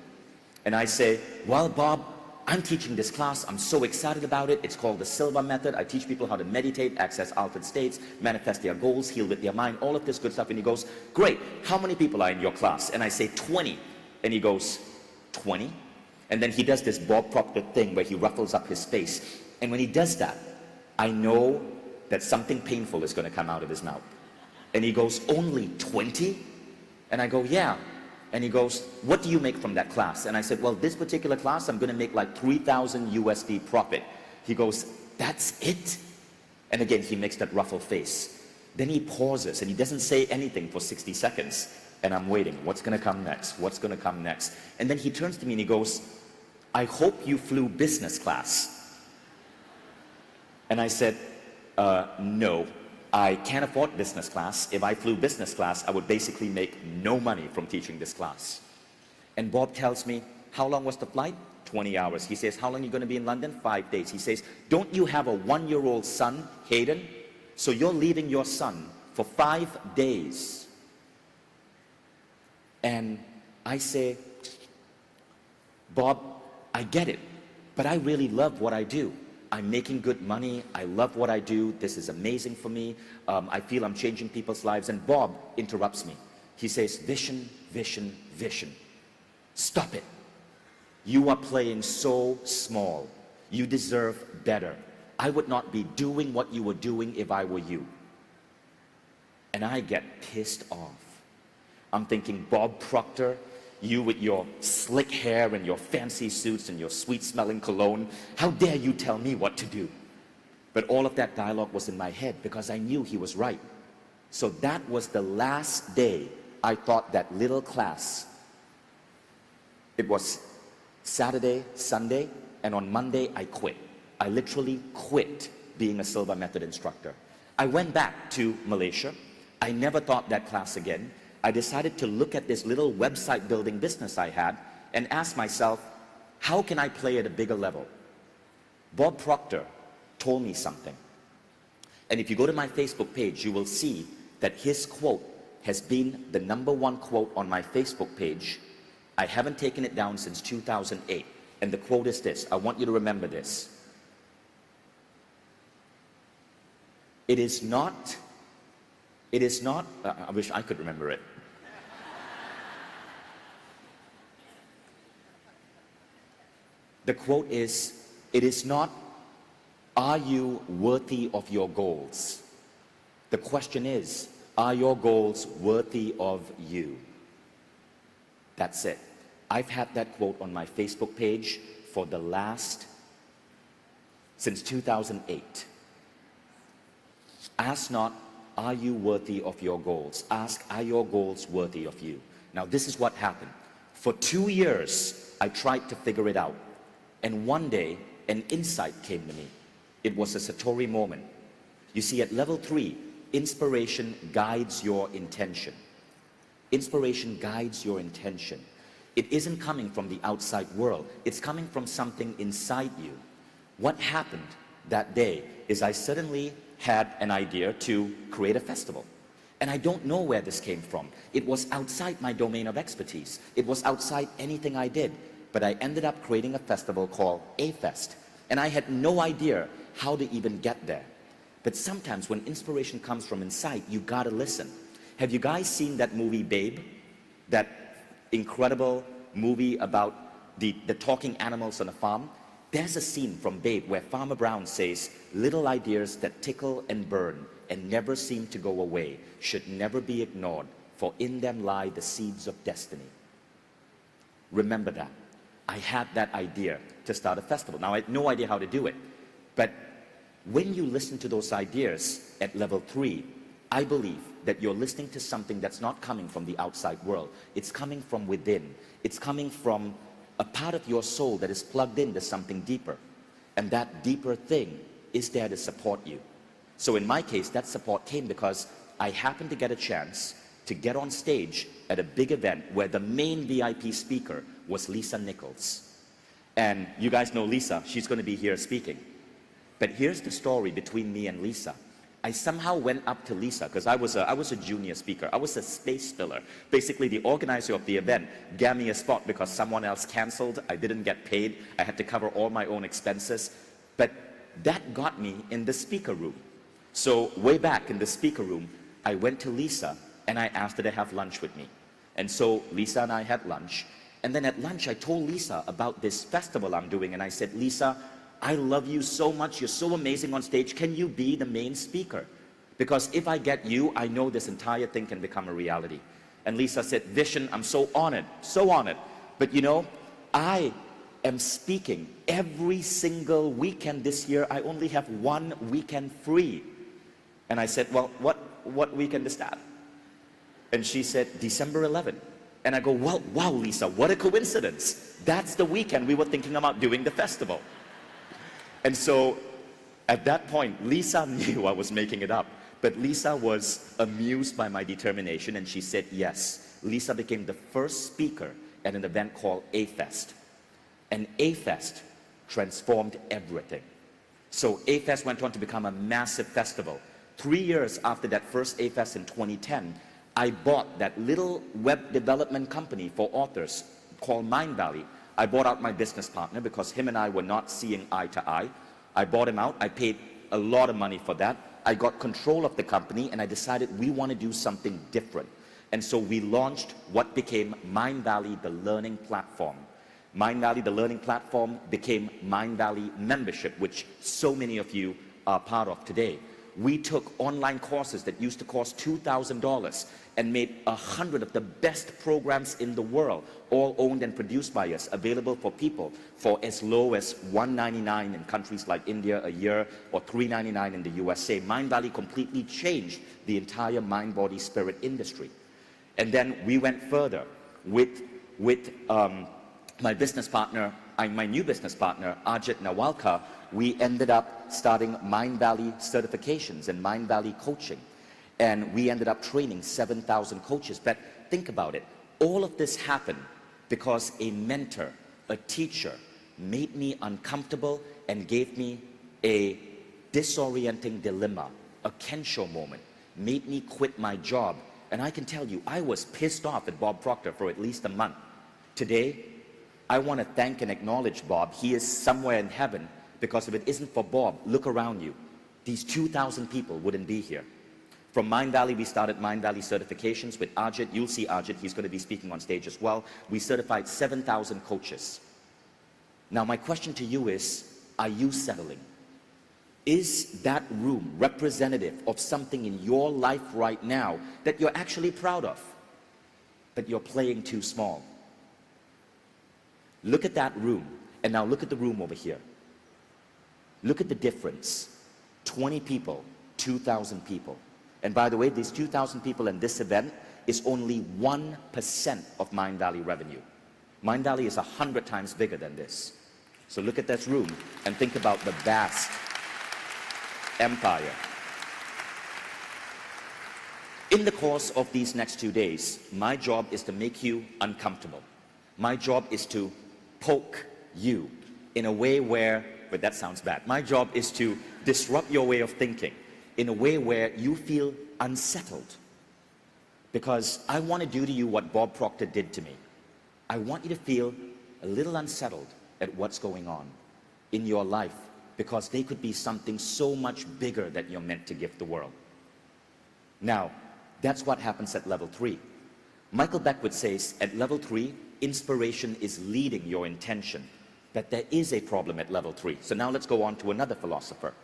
And I say, well, Bob, I'm teaching this class. I'm so excited about it. It's called the Silva Method. I teach people how to meditate, access altered states, manifest their goals, heal with their mind, all of this good stuff. And he goes, great, how many people are in your class? And I say, 20. And he goes, 20? And then he does this Bob Proctor thing where he ruffles up his face. And when he does that, I know that something painful is going to come out of his mouth. And he goes, only 20? And I go, yeah, And he goes, what do you make from that class? And I said, well, this particular class, I'm going to make like 3,000 USD profit. He goes, that's it? And again, he makes that ruffled face. Then he pauses and he doesn't say anything for 60 seconds. And I'm waiting. What's going to come next? What's going to come next? And then he turns to me and he goes, I hope you flew business class. And I said, no, I can't afford business class. If I flew business class, I would basically make no money from teaching this class. And Bob tells me, how long was the flight? 20 hours. He says, how long are you going to be in London? 5 days. He says, don't you have a 1-year-old son, Hayden? So you're leaving your son for 5 days. And I say, Bob, I get it, but I really love what I do. I'm making good money. I love what I do. This is amazing for me. I feel I'm changing people's lives. And Bob interrupts me. He says, vision, vision, vision. Stop it. You are playing so small. You deserve better. I would not be doing what you were doing if I were you. And I get pissed off. I'm thinking, Bob Proctor, you with your slick hair and your fancy suits and your sweet-smelling cologne, how dare you tell me what to do? But all of that dialogue was in my head because I knew he was right. So that was the last day I taught that little class. It was Saturday, Sunday, and on Monday I quit. I literally quit being a Silva Method instructor. I went back to Malaysia. I never taught that class again. I decided to look at this little website building business I had and ask myself, how can I play at a bigger level? Bob Proctor told me something. And if you go to my Facebook page, you will see that his quote has been the #1 quote on my Facebook page. I haven't taken it down since 2008. And the quote is this. I want you to remember this. It is not, I wish I could remember it. The quote is, it is not, are you worthy of your goals? The question is, are your goals worthy of you? That's it. I've had that quote on my Facebook page for the since 2008. Ask not, are you worthy of your goals? Ask, are your goals worthy of you? Now this is what happened. For 2 years, I tried to figure it out. And one day, an insight came to me. It was a Satori moment. You see, at level 3, inspiration guides your intention. Inspiration guides your intention. It isn't coming from the outside world. It's coming from something inside you. What happened that day is I suddenly had an idea to create a festival. And I don't know where this came from. It was outside my domain of expertise. It was outside anything I did. But I ended up creating a festival called A-Fest. And I had no idea how to even get there. But sometimes when inspiration comes from inside, you gotta listen. Have you guys seen that movie Babe? That incredible movie about the talking animals on a farm? There's a scene from Babe where Farmer Brown says, little ideas that tickle and burn and never seem to go away should never be ignored, for in them lie the seeds of destiny. Remember that. I had that idea to start a festival. Now, I had no idea how to do it. But when you listen to those ideas at level 3, I believe that you're listening to something that's not coming from the outside world. It's coming from within. It's coming from a part of your soul that is plugged into something deeper. And that deeper thing is there to support you. So in my case, that support came because I happened to get a chance to get on stage at a big event where the main VIP speaker was Lisa Nichols. And you guys know Lisa, she's going to be here speaking. But here's the story between me and Lisa. I somehow went up to Lisa, because I was a junior speaker. I was a space filler. Basically, the organizer of the event gave me a spot because someone else canceled. I didn't get paid. I had to cover all my own expenses. But that got me in the speaker room. So way back in the speaker room, I went to Lisa and I asked her to have lunch with me. And so Lisa and I had lunch. And then at lunch, I told Lisa about this festival I'm doing. And I said, Lisa, I love you so much. You're so amazing on stage. Can you be the main speaker? Because if I get you, I know this entire thing can become a reality. And Lisa said, Vishen, I'm so honored, so honored. But you know, I am speaking every single weekend this year. I only have one weekend free. And I said, well, what weekend is that? And she said, December 11th. And I go, well, wow, Lisa, what a coincidence. That's the weekend we were thinking about doing the festival. And so at that point, Lisa knew I was making it up. But Lisa was amused by my determination, and she said yes. Lisa became the first speaker at an event called A-Fest. And A-Fest transformed everything. So A-Fest went on to become a massive festival. 3 years after that first A-Fest in 2010, I bought that little web development company for authors called Mindvalley. I bought out my business partner because him and I were not seeing eye to eye. I bought him out. I paid a lot of money for that. I got control of the company, and I decided we want to do something different. And so we launched what became Mindvalley, the learning platform. Mindvalley, the learning platform, became Mindvalley membership, which so many of you are part of today. We took online courses that used to cost $2,000 and made 100 of the best programs in the world, all owned and produced by us, available for people for as low as $199 in countries like India a year, or $399 in the USA. Mindvalley completely changed the entire mind, body, spirit industry. And then we went further with my business partner, my new business partner, Ajit Nawalkar. We ended up starting Mindvalley certifications and Mindvalley coaching. And we ended up training 7,000 coaches. But think about it. All of this happened because a mentor, a teacher, made me uncomfortable and gave me a disorienting dilemma, a Kensho moment, made me quit my job. And I can tell you, I was pissed off at Bob Proctor for at least a month. Today, I want to thank and acknowledge Bob. He is somewhere in heaven, because if it isn't for Bob, look around you. These 2,000 people wouldn't be here. From Mindvalley, we started Mindvalley certifications with Ajit. You'll see Ajit. He's going to be speaking on stage as well. We certified 7,000 coaches. Now, my question to you is, are you settling? Is that room representative of something in your life right now that you're actually proud of, but you're playing too small? Look at that room, and now look at the room over here. Look at the difference. 20 people, 2,000 people. And by the way, these 2,000 people in this event is only 1% of Mindvalley revenue. Mindvalley is 100 times bigger than this. So look at this room and think about the vast empire. In the course of these next 2 days, my job is to make you uncomfortable. My job is to poke you in a way where, but that sounds bad. My job is to disrupt your way of thinking in a way where you feel unsettled. Because I want to do to you what Bob Proctor did to me. I want you to feel a little unsettled at what's going on in your life, because they could be something so much bigger that you're meant to give the world. Now, that's what happens at level 3. Michael Beckwith says at level 3, inspiration is leading your intention. But there is a problem at level 3. So now let's go on to another philosopher.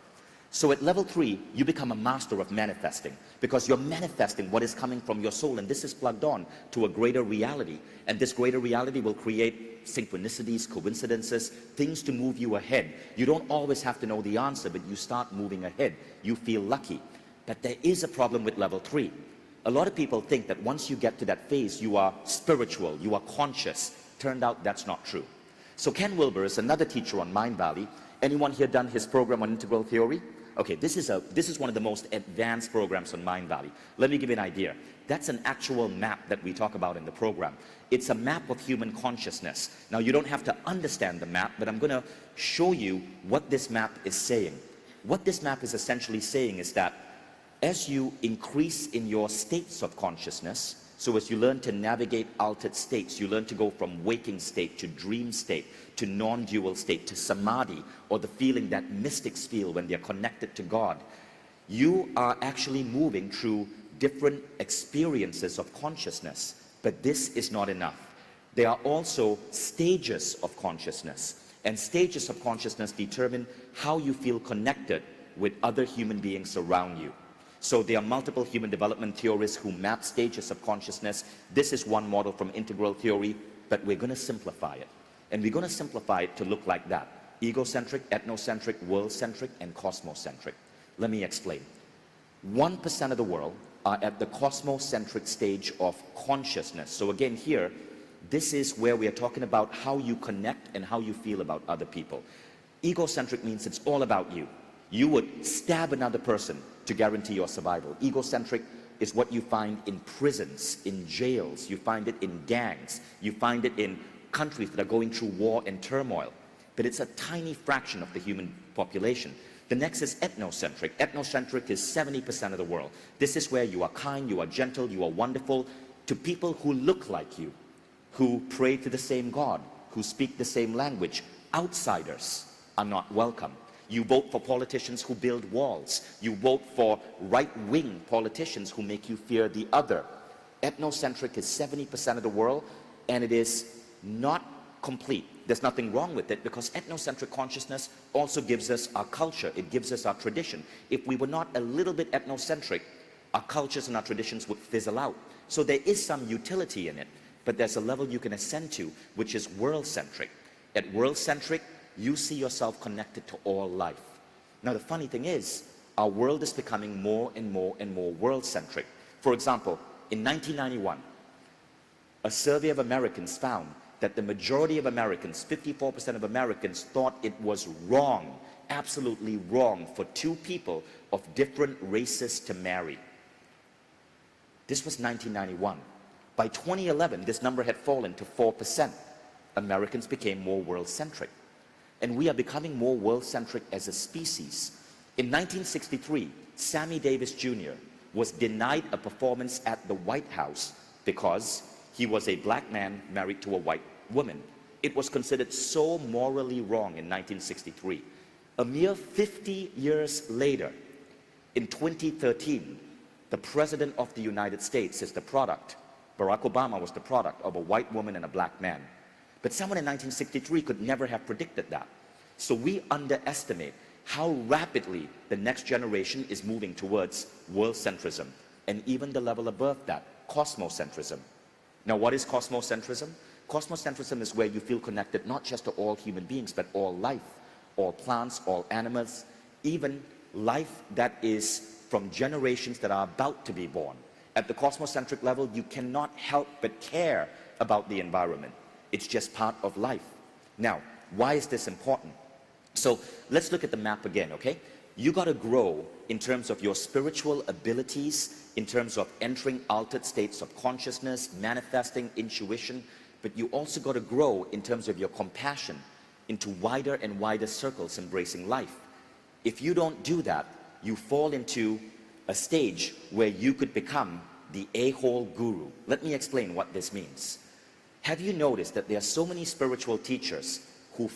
So at level 3, you become a master of manifesting, because you're manifesting what is coming from your soul, and this is plugged on to a greater reality. And this greater reality will create synchronicities, coincidences, things to move you ahead. You don't always have to know the answer, but you start moving ahead. You feel lucky. But there is a problem with level 3. A lot of people think that once you get to that phase, you are spiritual, you are conscious. Turned out that's not true. So Ken Wilber is another teacher on Mindvalley. Anyone here done his program on integral theory? Okay, this is one of the most advanced programs on Mindvalley. Let me give you an idea. That's an actual map that we talk about in the program. It's a map of human consciousness. Now, you don't have to understand the map, but I'm going to show you what this map is saying. What this map is essentially saying is that as you increase in your states of consciousness, so as you learn to navigate altered states, you learn to go from waking state to dream state, to non-dual state, to samadhi, or the feeling that mystics feel when they're connected to God. You are actually moving through different experiences of consciousness, but this is not enough. There are also stages of consciousness, and stages of consciousness determine how you feel connected with other human beings around you. So there are multiple human development theorists who map stages of consciousness. This is one model from integral theory, but we're going to simplify it. And we're going to simplify it to look like that: egocentric, ethnocentric, world-centric, and cosmocentric. Let me explain. 1% of the world are at the cosmocentric stage of consciousness. So again here, this is where we are talking about how you connect and how you feel about other people. Egocentric means it's all about you. You would stab another person to guarantee your survival. Egocentric is what you find in prisons, in jails. You find it in gangs. You find it in countries that are going through war and turmoil. But it's a tiny fraction of the human population. The next is ethnocentric. Ethnocentric is 70% of the world. This is where you are kind, you are gentle, you are wonderful to people who look like you, who pray to the same God, who speak the same language. Outsiders are not welcome. You vote for politicians who build walls. You vote for right-wing politicians who make you fear the other. Ethnocentric is 70% of the world, and it is not complete. There's nothing wrong with it, because ethnocentric consciousness also gives us our culture. It gives us our tradition. If we were not a little bit ethnocentric, our cultures and our traditions would fizzle out. So there is some utility in it, but there's a level you can ascend to, which is world-centric. At world-centric, you see yourself connected to all life. Now the funny thing is, our world is becoming more and more and more world-centric. For example, in 1991, a survey of Americans found that the majority of Americans, 54% of Americans, thought it was wrong, absolutely wrong, for two people of different races to marry. This was 1991. By 2011, this number had fallen to 4%. Americans became more world-centric. And we are becoming more world-centric as a species. In 1963, Sammy Davis Jr. was denied a performance at the White House because he was a black man married to a white woman. It was considered so morally wrong in 1963. A mere 50 years later, in 2013, the President of the United States is the product. Barack Obama was the product of a white woman and a black man. But someone in 1963 could never have predicted that. So we underestimate how rapidly the next generation is moving towards world-centrism, and even the level above that, cosmocentrism. Now, what is cosmocentrism? Cosmocentrism is where you feel connected not just to all human beings, but all life, all plants, all animals, even life that is from generations that are about to be born. At the cosmocentric level, you cannot help but care about the environment. It's just part of life. Now, why is this important? So let's look at the map again, okay? You got to grow in terms of your spiritual abilities, in terms of entering altered states of consciousness, manifesting intuition, but you also got to grow in terms of your compassion into wider and wider circles embracing life. If you don't do that, you fall into a stage where you could become the a-hole guru. Let me explain what this means. Have you noticed that there are so many spiritual teachers who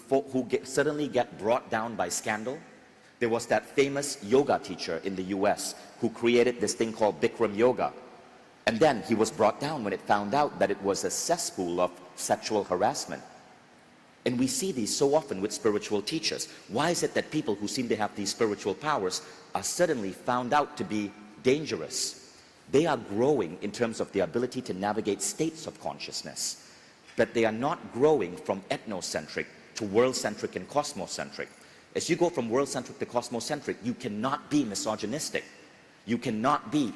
suddenly get brought down by scandal? There was that famous yoga teacher in the US who created this thing called Bikram yoga. And then he was brought down when it found out that it was a cesspool of sexual harassment. And we see these so often with spiritual teachers. Why is it that people who seem to have these spiritual powers are suddenly found out to be dangerous? They are growing in terms of the ability to navigate states of consciousness, but they are not growing from ethnocentric to world-centric and cosmocentric. As you go from world-centric to cosmocentric, you cannot be misogynistic. You cannot be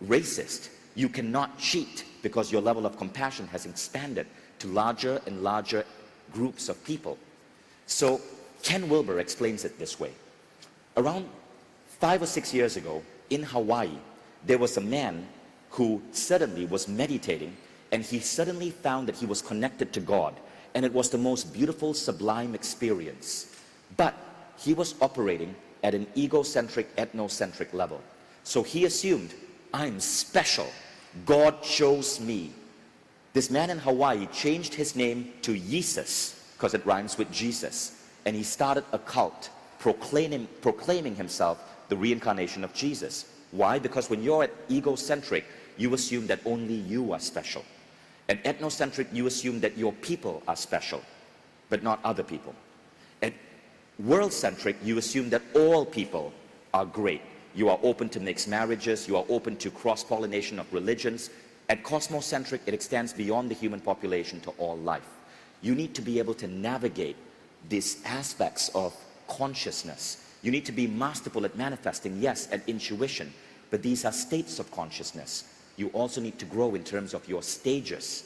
racist. You cannot cheat, because your level of compassion has expanded to larger and larger groups of people. So Ken Wilber explains it this way. Around 5 or 6 years ago in Hawaii, there was a man who suddenly was meditating, and he suddenly found that he was connected to God, and it was the most beautiful, sublime experience. But he was operating at an egocentric, ethnocentric level. So he assumed, I'm special. God chose me. This man in Hawaii changed his name to Yesus, because it rhymes with Jesus, and he started a cult proclaiming himself the reincarnation of Jesus. Why? Because when you're at egocentric, you assume that only you are special. At ethnocentric, you assume that your people are special, but not other people. At world-centric, you assume that all people are great. You are open to mixed marriages. You are open to cross-pollination of religions. At Cosmocentric, it extends beyond the human population to all life. You need to be able to navigate these aspects of consciousness. You need to be masterful at manifesting, yes, at intuition, but these are states of consciousness. You also need to grow in terms of your stages,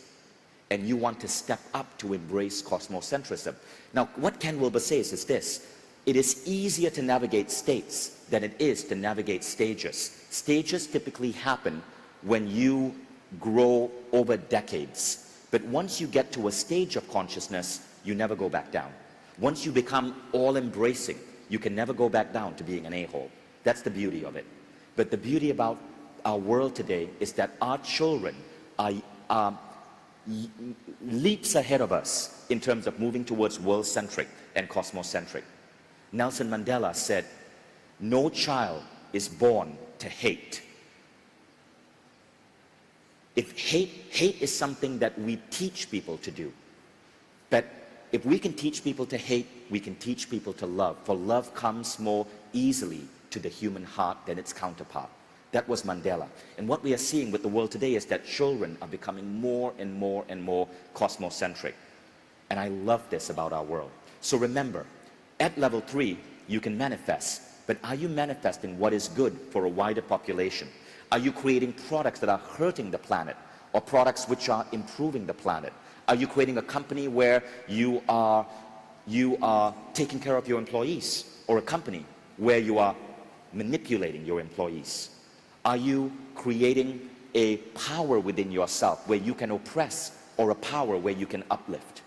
and you want to step up to embrace cosmocentrism. Now, what Ken Wilber says is this: it is easier to navigate states than it is to navigate stages. Stages typically happen when you grow over decades. But once you get to a stage of consciousness, you never go back down. Once you become all-embracing, you can never go back down to being an a-hole. That's the beauty of it. But the beauty about our world today is that our children are leaps ahead of us in terms of moving towards world-centric and cosmocentric. Nelson Mandela said, "No child is born to hate." If hate is something that we teach people to do. But if we can teach people to hate, we can teach people to love. For love comes more easily to the human heart than its counterpart. That was Mandela. And what we are seeing with the world today is that children are becoming more and more and more cosmocentric. And I love this about our world. So remember, at level 3, you can manifest. But are you manifesting what is good for a wider population? Are you creating products that are hurting the planet, or products which are improving the planet? Are you creating a company where you are taking care of your employees, or a company where you are manipulating your employees? Are you creating a power within yourself where you can oppress, or a power where you can uplift?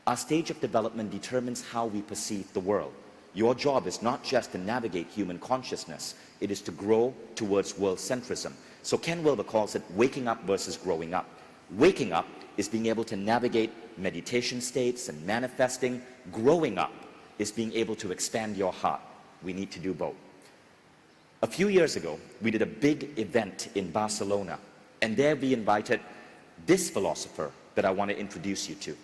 Our stage of development determines how we perceive the world. Your job is not just to navigate human consciousness, it is to grow towards world centrism. So Ken Wilber calls it waking up versus growing up. Waking up is being able to navigate meditation states and manifesting. Growing up is being able to expand your heart. We need to do both. A few years ago, we did a big event in Barcelona, and there we invited this philosopher that I want to introduce you to.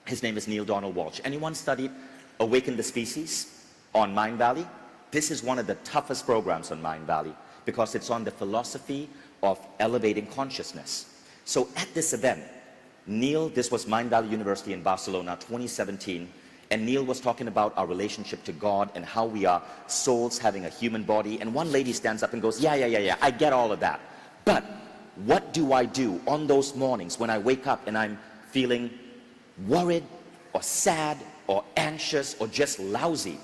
His name is Neil Donald Walsh. Anyone studied Awaken the Species on Mindvalley? This is one of the toughest programs on Mindvalley because it's on the philosophy of elevating consciousness. So at this event, Neil, this was Mindvalley University in Barcelona, 2017, and Neil was talking about our relationship to God and how we are souls having a human body. And one lady stands up and goes, yeah, I get all of that. But what do I do on those mornings when I wake up and I'm feeling worried or sad or anxious or just lousy?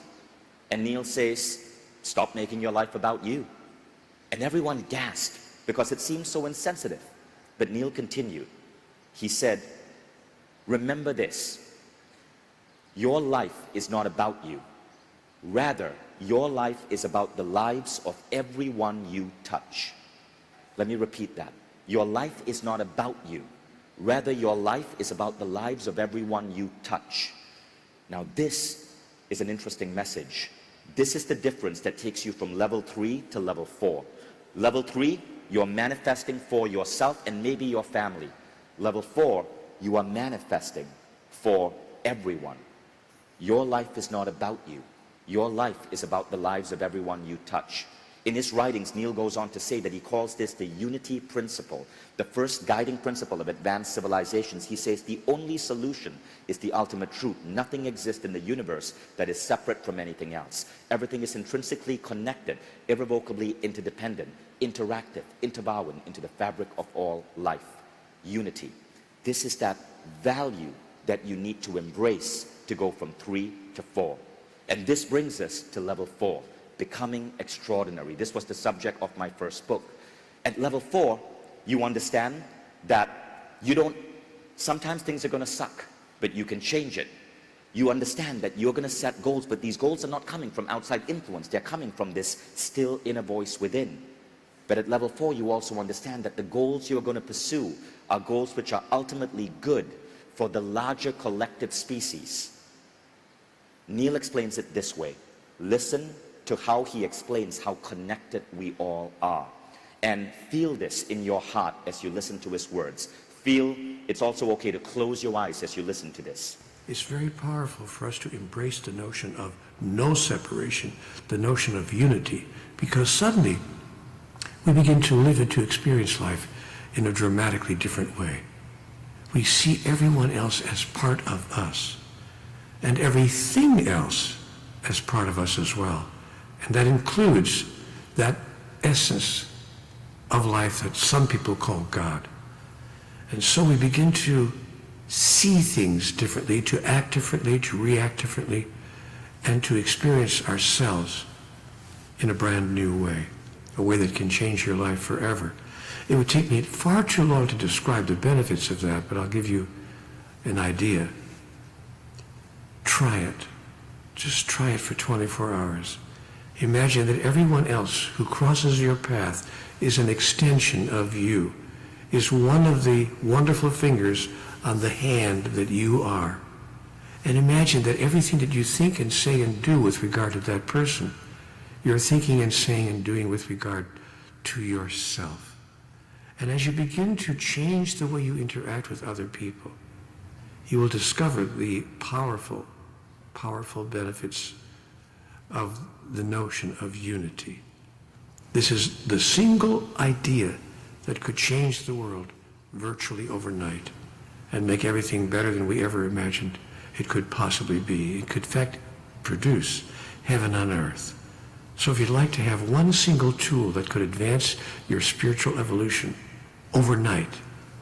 And Neil says, stop making your life about you. And everyone gasped because it seemed so insensitive. But Neil continued. He said, remember this. Your life is not about you. Rather, your life is about the lives of everyone you touch. Let me repeat that. Your life is not about you. Rather, your life is about the lives of everyone you touch. Now, this is an interesting message. This is the difference that takes you from level 3 to level 4. Level 3, you're manifesting for yourself and maybe your family. Level 4, you are manifesting for everyone. Your life is not about you. Your life is about the lives of everyone you touch. In his writings, Neil goes on to say that he calls this the unity principle, the first guiding principle of advanced civilizations. He says the only solution is the ultimate truth. Nothing exists in the universe that is separate from anything else. Everything is intrinsically connected, irrevocably interdependent, interactive, interwoven into the fabric of all life. Unity. This is that value that you need to embrace to go from 3 to 4. And this brings us to level 4. Becoming extraordinary. This was the subject of my first book. At level 4, you understand that sometimes things are going to suck, but you can change it. You understand that you're going to set goals, but these goals are not coming from outside influence. They're coming from this still inner voice within. But at level 4, you also understand that the goals you're going to pursue are goals which are ultimately good for the larger collective species. Neil explains it this way. Listen to how he explains how connected we all are. And feel this in your heart as you listen to his words. Feel it's also okay to close your eyes as you listen to this. it's very powerful for us to embrace the notion of no separation, the notion of unity, because suddenly we begin to live and to experience life in a dramatically different way. We see everyone else as part of us, and everything else as part of us as well. And that includes that essence of life that some people call God. And so we begin to see things differently, to act differently, to react differently, and to experience ourselves in a brand new way, a way that can change your life forever. It would take me far too long to describe the benefits of that, but I'll give you an idea. Try it. Just try it for 24 hours. Imagine that everyone else who crosses your path is an extension of you, is one of the wonderful fingers on the hand that you are. And imagine that everything that you think and say and do with regard to that person, you're thinking and saying and doing with regard to yourself. And as you begin to change the way you interact with other people, you will discover the powerful, powerful benefits of the notion of unity. This is the single idea that could change the world virtually overnight and make everything better than we ever imagined it could possibly be. It could, in fact, produce heaven on earth. So if you'd like to have one single tool that could advance your spiritual evolution overnight,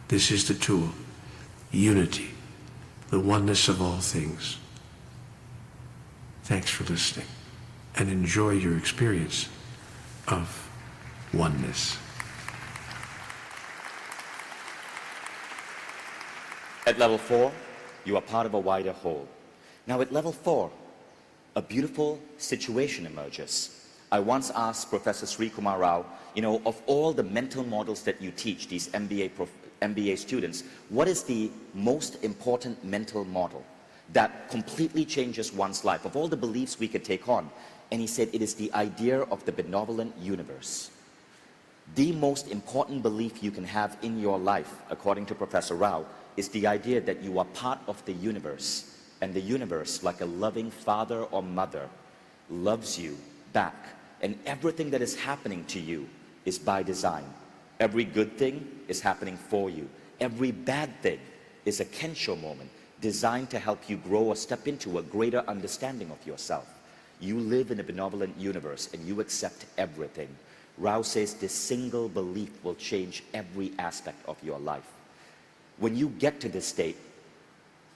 this is the tool. Unity, the oneness of all things. Thanks for listening, and enjoy your experience of oneness. At level 4, you are part of a wider whole. Now at level 4, a beautiful situation emerges. I once asked Professor Sri Kumar Rao, of all the mental models that you teach these MBA students, what is the most important mental model that completely changes one's life, of all the beliefs we could take on? And he said it is the idea of the benevolent universe. The most important belief you can have in your life, according to Professor Rao, is the idea that you are part of the universe, and the universe, like a loving father or mother, loves you back, and everything that is happening to you is by design. Every good thing is happening for you. Every bad thing is a Kensho moment designed to help you grow or step into a greater understanding of yourself. You live in a benevolent universe and you accept everything. Rao says this single belief will change every aspect of your life. When you get to this state,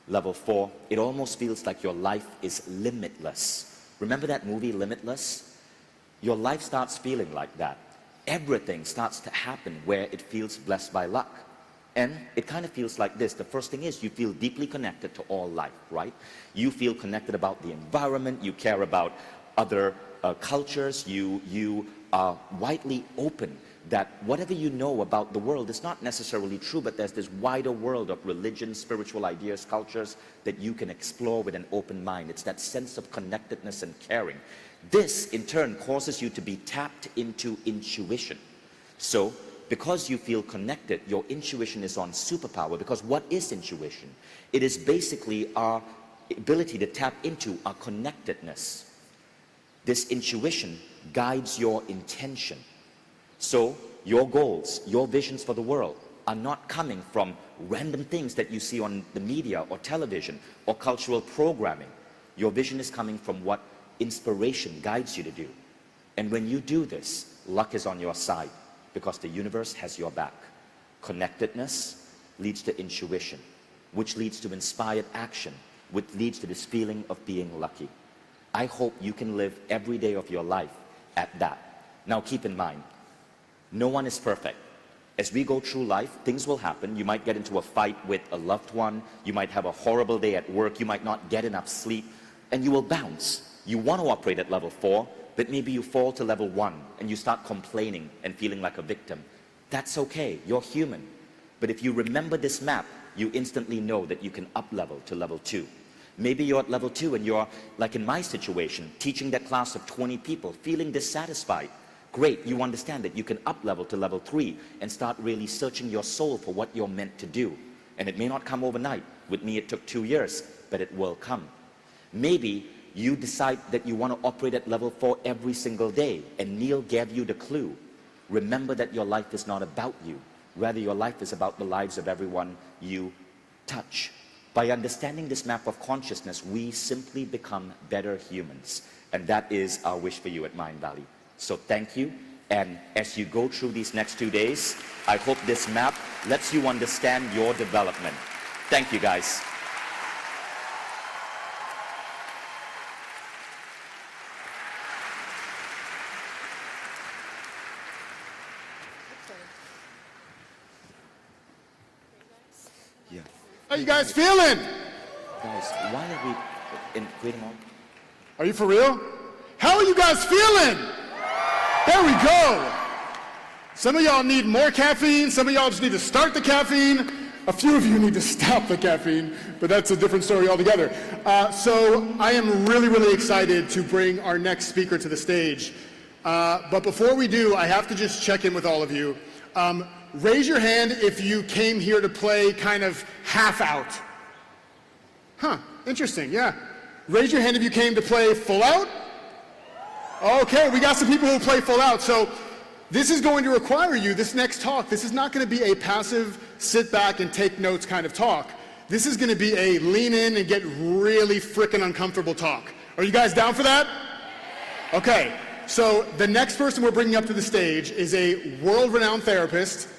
level 4, it almost feels like your life is limitless. Remember that movie, Limitless? Your life starts feeling like that. Everything starts to happen where it feels blessed by luck. And it kind of feels like this. The first thing is you feel deeply connected to all life, right? You feel connected about the environment. You care about other cultures. You are widely open that whatever you know about the world is not necessarily true, but there's this wider world of religion, spiritual ideas, cultures that you can explore with an open mind. It's that sense of connectedness and caring. This, in turn, causes you to be tapped into intuition. So, because you feel connected, your intuition is on superpower. Because what is intuition? It is basically our ability to tap into our connectedness. This intuition guides your intention. So, your goals, your visions for the world are not coming from random things that you see on the media or television or cultural programming. Your vision is coming from what inspiration guides you to do. And when you do this, luck is on your side because the universe has your back. Connectedness leads to intuition, which leads to inspired action, which leads to this feeling of being lucky. I hope you can live every day of your life at that. Now keep in mind, no one is perfect. As we go through life, things will happen. You might get into a fight with a loved one. You might have a horrible day at work. You might not get enough sleep, and you will bounce. You want to operate at level 4, but maybe you fall to level 1 and you start complaining and feeling like a victim. That's okay, you're human. But if you remember this map, you instantly know that you can up level to level 2. Maybe you're at level 2 and you're, like in my situation, teaching that class of 20 people, feeling dissatisfied. Great, you understand that you can up level to level 3 and start really searching your soul for what you're meant to do. And it may not come overnight. With me, it took 2 years. but it will come. Maybe you decide that you want to operate at level 4 every single day, and Neil gave you the clue. Remember that your life is not about you. Rather, your life is about the lives of everyone you touch. By understanding this map of consciousness, we simply become better humans. And that is our wish for you at Mindvalley. So thank you. And as you go through these next 2 days, I hope this map lets you understand your development. Thank you, guys. Yeah. How you guys feeling? Guys, why are we creating all? Are you for real? How are you guys feeling? There we go. Some of y'all need more caffeine. Some of y'all just need to start the caffeine. A few of you need to stop the caffeine, but that's a different story altogether. So I am really, really excited to bring our next speaker to the stage. But before we do, I have to just check in with all of you. Raise your hand if you came here to play kind of half out. Huh, interesting, yeah. Raise your hand if you came to play full out. Okay, we got some people who play full out. So this is going to require you, this next talk, this is not going to be a passive sit back and take notes kind of talk. This is going to be a lean in and get really frickin' uncomfortable talk. Are you guys down for that? Okay, so the next person we're bringing up to the stage is a world-renowned therapist.